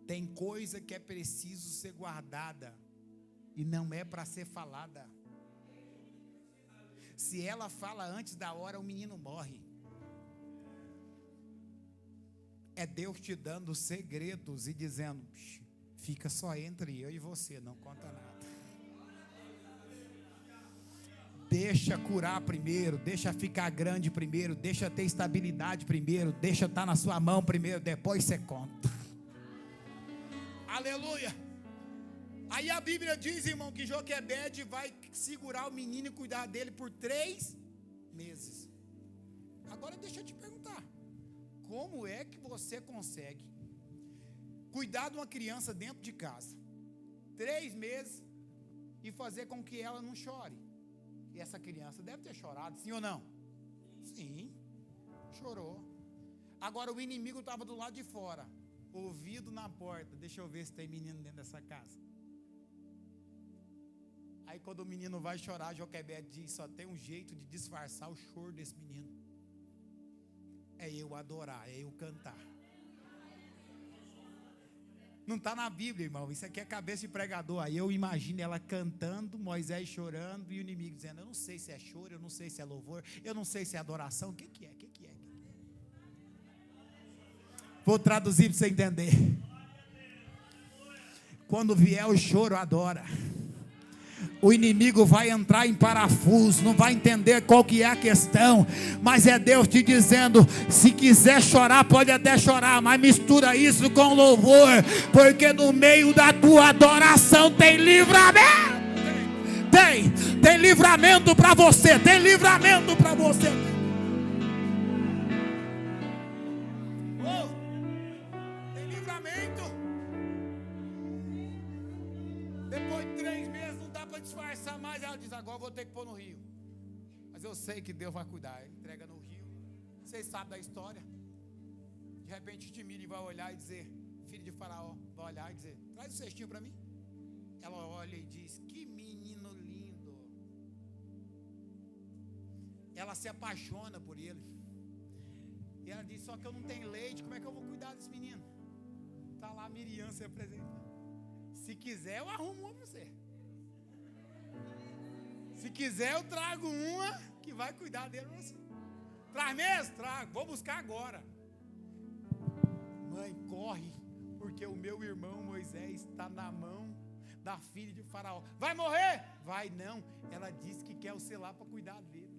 Tem coisa que é preciso ser guardada e não é para ser falada. Se ela fala antes da hora, o menino morre. É Deus te dando segredos e dizendo: fica só entre eu e você, não conta nada. Deixa curar primeiro, deixa ficar grande primeiro, deixa ter estabilidade primeiro, deixa estar na sua mão primeiro, depois você conta. Aleluia. Aí a Bíblia diz, irmão, que Joquebede vai segurar o menino e cuidar dele por 3 meses. Agora deixa eu te perguntar, como é que você consegue cuidar de uma criança dentro de casa 3 meses e fazer com que ela não chore? E essa criança deve ter chorado, sim ou não? Sim, chorou. Agora o inimigo estava do lado de fora, ouvido na porta. Deixa eu ver se tem menino dentro dessa casa. Aí quando o menino vai chorar, Joquebede diz: só tem um jeito de disfarçar o choro desse menino. É eu adorar, é eu cantar. Não está na Bíblia, irmão. Isso aqui é cabeça de pregador. Aí eu imagino ela cantando, Moisés chorando e o inimigo dizendo: eu não sei se é choro, eu não sei se é louvor, eu não sei se é adoração. O que é? Vou traduzir para você entender. Quando vier o choro, adora. O inimigo vai entrar em parafuso, não vai entender qual que é a questão, mas é Deus te dizendo: se quiser chorar, pode até chorar, mas mistura isso com louvor, porque no meio da tua adoração tem livramento. Tem livramento para você, tem livramento para você. Tem livramento. Depois de 3 meses não dá para disfarçar mais. Ela diz: agora eu vou ter que pôr no rio. Mas eu sei que Deus vai cuidar. Ele entrega no rio. Vocês sabem da história. De repente Timine vai olhar e dizer, filho de Faraó, vai olhar e dizer: traz o cestinho para mim. Ela olha e diz: que menino lindo. Ela se apaixona por ele. E ela diz: só que eu não tenho leite, como é que eu vou cuidar desse menino? Está lá Miriam se apresentando. Se quiser eu arrumo uma para você. Se quiser eu trago uma que vai cuidar dele para você. Traz mesmo? Trago, vou buscar agora. Mãe, corre, porque o meu irmão Moisés está na mão da filha de Faraó. Vai morrer? Vai não. Ela disse que quer você lá para cuidar dele.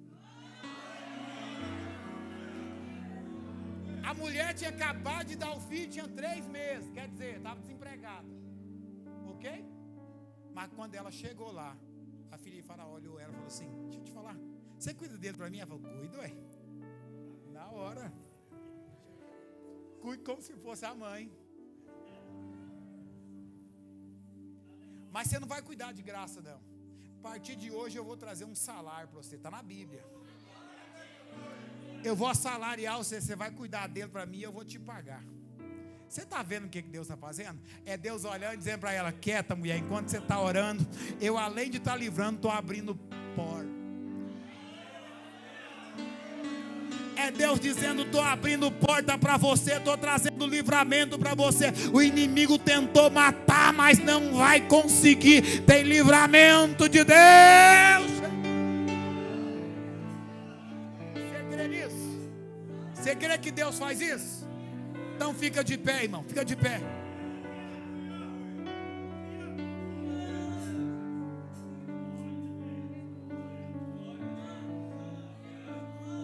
A mulher tinha acabado de dar o filho, tinha 3 meses. Quer dizer, estava desempregada. Ok? Mas quando ela chegou lá, a filha de Faraó olhou ela e falou assim: deixa eu te falar, você cuida dele para mim? Ela falou: cuido, ué. Na hora. Cuide como se fosse a mãe. Mas você não vai cuidar de graça, não. A partir de hoje eu vou trazer um salário para você. Está na Bíblia. Eu vou assalariar você. Você vai cuidar dele para mim e eu vou te pagar. Você está vendo o que Deus está fazendo? É Deus olhando e dizendo para ela: quieta, mulher, enquanto você está orando, eu, além de estar livrando, estou abrindo porta. É Deus dizendo: estou abrindo porta para você, estou trazendo livramento para você. O inimigo tentou matar, mas não vai conseguir. Tem livramento de Deus. Você crê nisso? Você crê que Deus faz isso? Então fica de pé, irmão, fica de pé.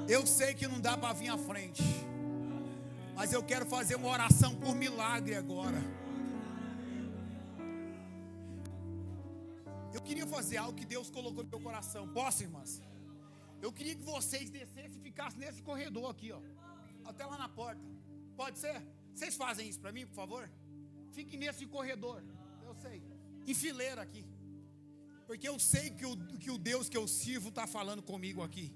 Eu sei que não dá para vir à frente, mas eu quero fazer uma oração por milagre agora. Eu queria fazer algo que Deus colocou no meu coração. Posso, irmãs? Eu queria que vocês descessem e ficassem nesse corredor aqui, ó, até lá na porta. Pode ser? Vocês fazem isso para mim, por favor? Fiquem nesse corredor. Eu sei. Em fileira aqui. Porque eu sei que o Deus que eu sirvo está falando comigo aqui.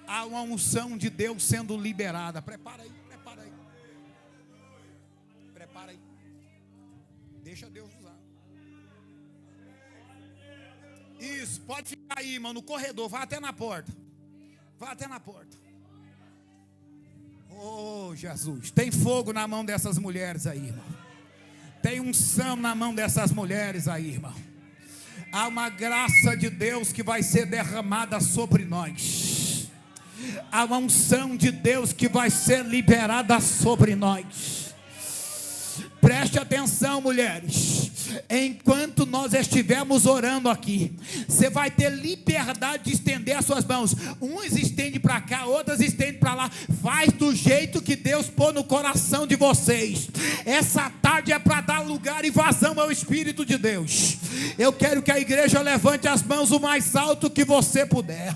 Há uma unção de Deus sendo liberada. Prepara aí, prepara aí. Prepara aí. Deixa Deus usar. Isso, pode ficar aí, irmão, no corredor. Vai até na porta. Vai até na porta. Oh, Jesus. Tem fogo na mão dessas mulheres aí, irmão. Tem unção na mão dessas mulheres aí, irmão. Há uma graça de Deus que vai ser derramada sobre nós. Há uma unção de Deus que vai ser liberada sobre nós. Preste atenção, mulheres. Enquanto nós estivermos orando aqui, você vai ter liberdade de estender as suas mãos. Uns estendem para cá, outras estendem para lá. Faz do jeito que Deus pôr no coração de vocês. Essa tarde é para dar lugar e vazão ao Espírito de Deus. Eu quero que a igreja levante as mãos o mais alto que você puder.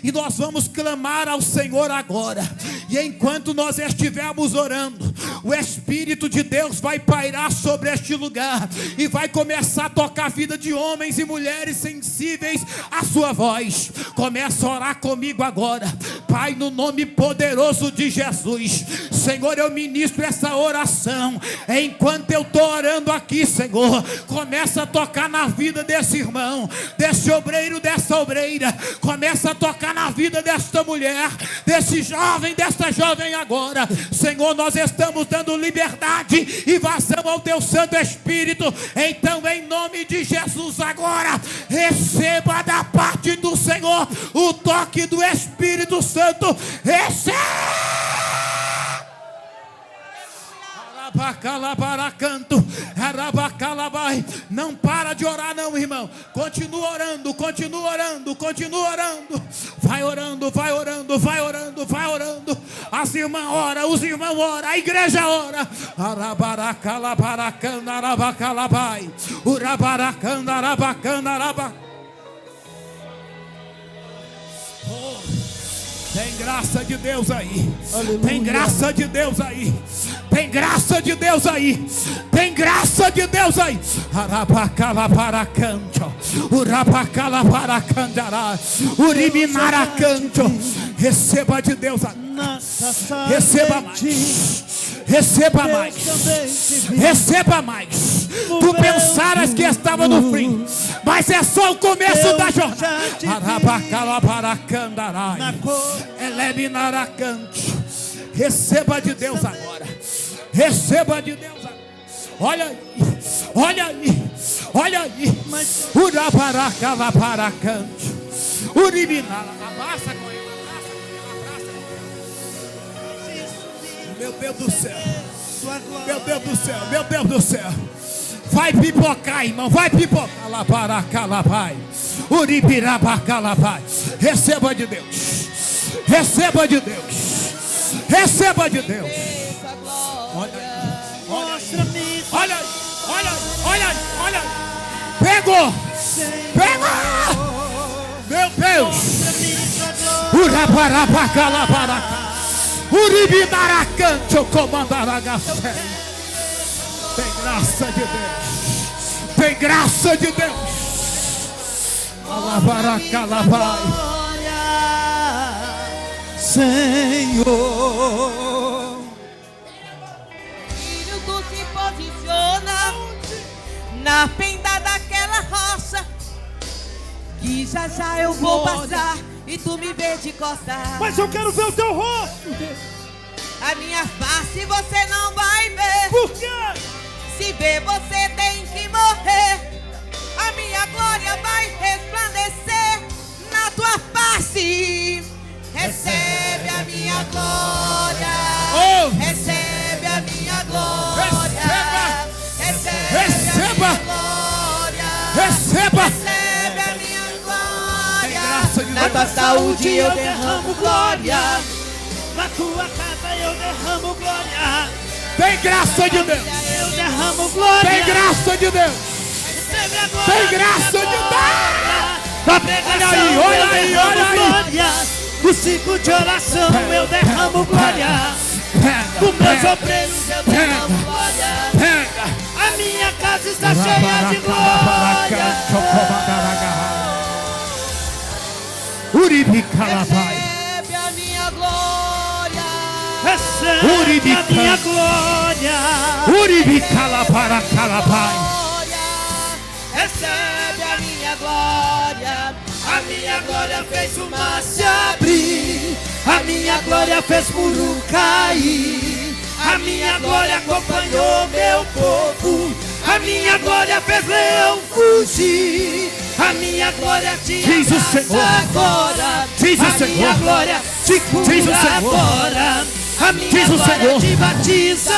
E nós vamos clamar ao Senhor agora. E enquanto nós estivermos orando, o Espírito de Deus vai pairar sobre este lugar e vai começar a tocar a vida de homens e mulheres sensíveis à sua voz. Começa a orar comigo agora. Pai, no nome poderoso de Jesus, Senhor, eu ministro essa oração. Enquanto eu estou orando aqui, Senhor, começa a tocar na vida desse irmão, desse obreiro, dessa obreira. Começa a tocar na vida desta mulher, desse jovem, desta jovem agora. Senhor, nós estamos dando liberdade e vazão ao teu Santo Espírito. Então, em nome de Jesus agora, receba da parte do Senhor o toque do Espírito Santo. Receba! Não para de orar não, irmão. Continua orando, continua orando, continua orando. Vai orando, vai orando, vai orando, vai orando. As irmãs oram, os irmãos oram, a igreja ora. Tem graça de Deus aí. Aleluia. Tem graça de Deus aí. Tem graça de Deus aí. Tem graça de Deus aí. Arabacalaparacanto. Urabacalaparacandará. Uriminaracanto. Receba de Deus agora. Receba mais. Receba mais. Receba mais. Tu pensaras que estava no fim, mas é só o começo da jornada. Receba de Deus agora. Receba de Deus agora. Olha aí. Olha aí. Olha aí. Urabaracalaparacanto. Uriminara. Abraça com ele. Meu Deus do céu. Meu Deus do céu. Meu Deus do céu. Vai pipocar, irmão. Vai pipocar. Calaparacapai. Uribirabacalapai. Receba de Deus. Receba de Deus. Receba de Deus. Olha aí. Olha aí. Olha aí. Olha aí. Olha aí. Pegou. Pegou. Meu Deus. Urabarabacalaparaca. Uribinaracanto comandaragacé. Tem graça de Deus. Tem graça de Deus. Alabaracalabai. Senhor. Filho, tu se posiciona na fenda daquela rocha, que já já eu vou passar e tu me vê de costas. Mas eu quero ver o teu rosto. A minha face você não vai ver. Por quê? Se ver você tem que morrer. A minha glória vai resplandecer na tua face. Recebe a minha glória. Recebe a minha glória. Receba. A minha glória. Receba. Recebe a minha glória. Na tua saúde eu derramo glória. Na tua casa eu derramo glória. Tem graça de Deus. Eu derramo glória. Tem graça de Deus. Recebe a glória. Tem graça de Deus. Da pregação olha aí, olha aí, olha aí. Glória. Do ciclo de oração eu derramo glória. Do meus obreiros eu derramo glória. A minha casa está cheia de glória. Uribicalabai. Recebe a minha glória. Recebe a minha glória. Uribicalabaracalabai. Recebe a minha glória. A minha glória fez o mar se abrir. A minha glória fez muro cair. A minha glória acompanhou meu povo. A minha glória fez leão fugir. A minha glória te abraça agora. A minha glória te cura agora. A minha glória te batiza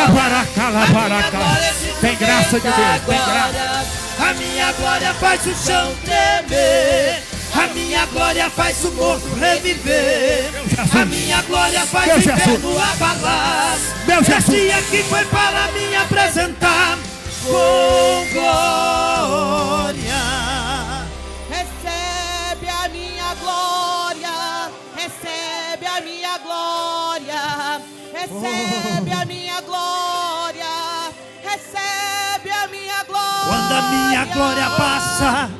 agora. Tem graça graça de Deus, tem graça. A minha glória faz o chão tremer. A minha glória faz o morto reviver. A minha glória faz o inferno abalar. Esse aqui foi para me apresentar com glória. Recebe a minha glória, recebe a minha glória, recebe a minha glória, recebe a minha glória. Quando a minha glória passa,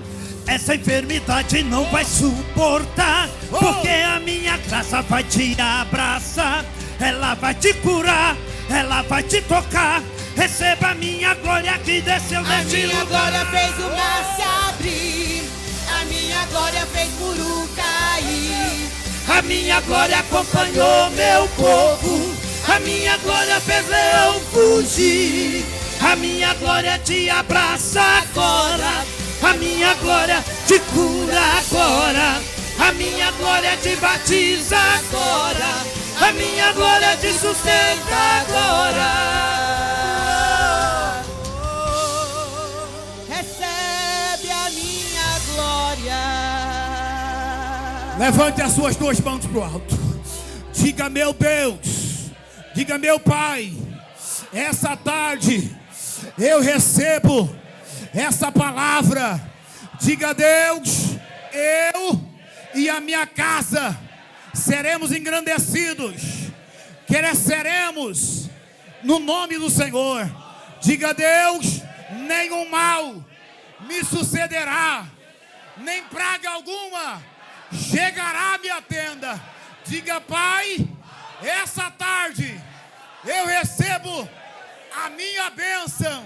essa enfermidade não vai suportar, porque a minha graça vai te abraçar, ela vai te curar, ela vai te tocar. Receba a minha glória que desceu neste lugar. A minha glória fez o mar se abrir, a minha glória fez muro cair. A minha glória acompanhou meu povo, a minha glória fez leão fugir. A minha glória te abraça agora, a minha glória te cura agora, a minha glória te batiza agora, a minha glória te sustenta agora. Recebe a minha glória. Levante as suas duas mãos para o alto. Diga: meu Deus, diga: meu Pai, essa tarde eu recebo essa palavra. Diga: Deus, eu e a minha casa seremos engrandecidos, cresceremos no nome do Senhor. Diga: Deus, nenhum mal me sucederá, nem praga alguma chegará à minha tenda. Diga: Pai, essa tarde eu recebo a minha bênção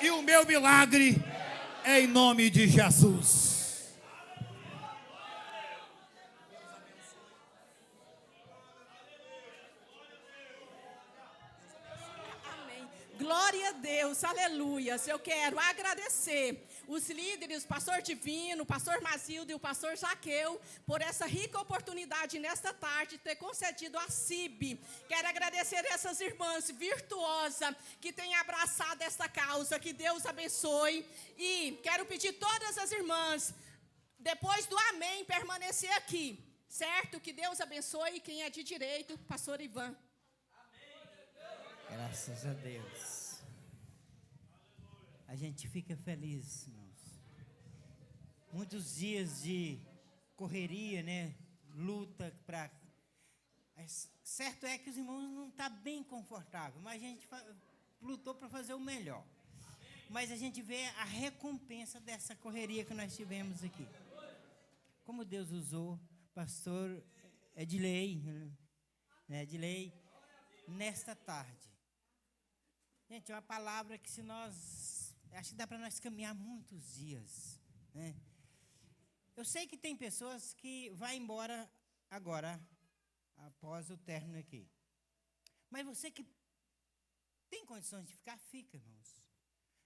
e o meu milagre, em nome de Jesus. Amém. Glória a Deus, aleluia. Eu quero agradecer os líderes, o pastor Divino, o pastor Mazildo e o pastor Zaqueu, por essa rica oportunidade nesta tarde, ter concedido a CIB. Quero agradecer essas irmãs virtuosas que têm abraçado esta causa, que Deus abençoe. E quero pedir todas as irmãs, depois do amém, permanecer aqui, certo? Que Deus abençoe. Quem é de direito, pastor Ivan. Graças a Deus. A gente fica feliz, irmãos. Muitos dias de correria, né? Luta para... Certo é que os irmãos não estão bem confortáveis, mas a gente lutou para fazer o melhor. Mas a gente vê a recompensa dessa correria que nós tivemos aqui. Como Deus usou pastor Edilei, né? Edilei, nesta tarde. Gente, é uma palavra que, se nós... acho que dá para nós caminhar muitos dias, né? Eu sei que tem pessoas que vão embora agora, após o término aqui. Mas você que tem condições de ficar, fica, irmãos.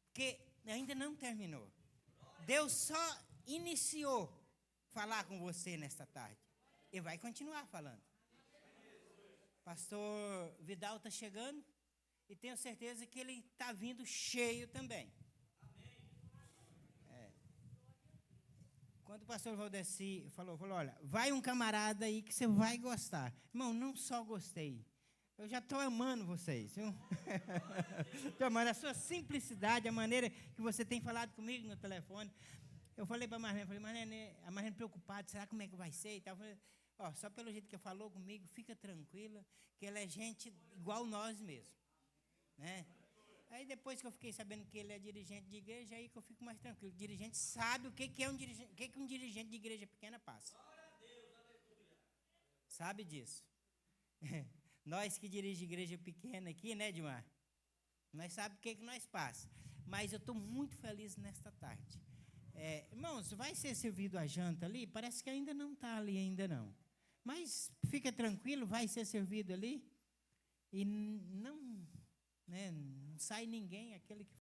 Porque ainda não terminou. Deus só iniciou falar com você nesta tarde. E vai continuar falando. Pastor Vidal está chegando. E tenho certeza que ele está vindo cheio também. Quando o pastor Valdeci falou, olha, vai um camarada aí que você vai gostar. Irmão, não só gostei. Eu já estou amando vocês, viu? Estou amando a sua simplicidade, a maneira que você tem falado comigo no telefone. Eu falei para a Marlene, a Marlene preocupada, será como é que vai ser e tal. Eu falei, só pelo jeito que falou comigo, fica tranquila, que ela é gente igual nós mesmo. Né? Aí depois que eu fiquei sabendo que ele é dirigente de igreja, aí que eu fico mais tranquilo. O dirigente sabe o que é um dirigente, o que um dirigente de igreja pequena passa. Sabe disso. Nós que dirigimos igreja pequena aqui, né, Edmar? Nós sabemos o que nós passamos. Mas eu estou muito feliz nesta tarde. Irmãos, vai ser servido a janta ali? Parece que ainda não está ali, ainda não. Mas fica tranquilo, vai ser servido ali. E não sai ninguém, aquele que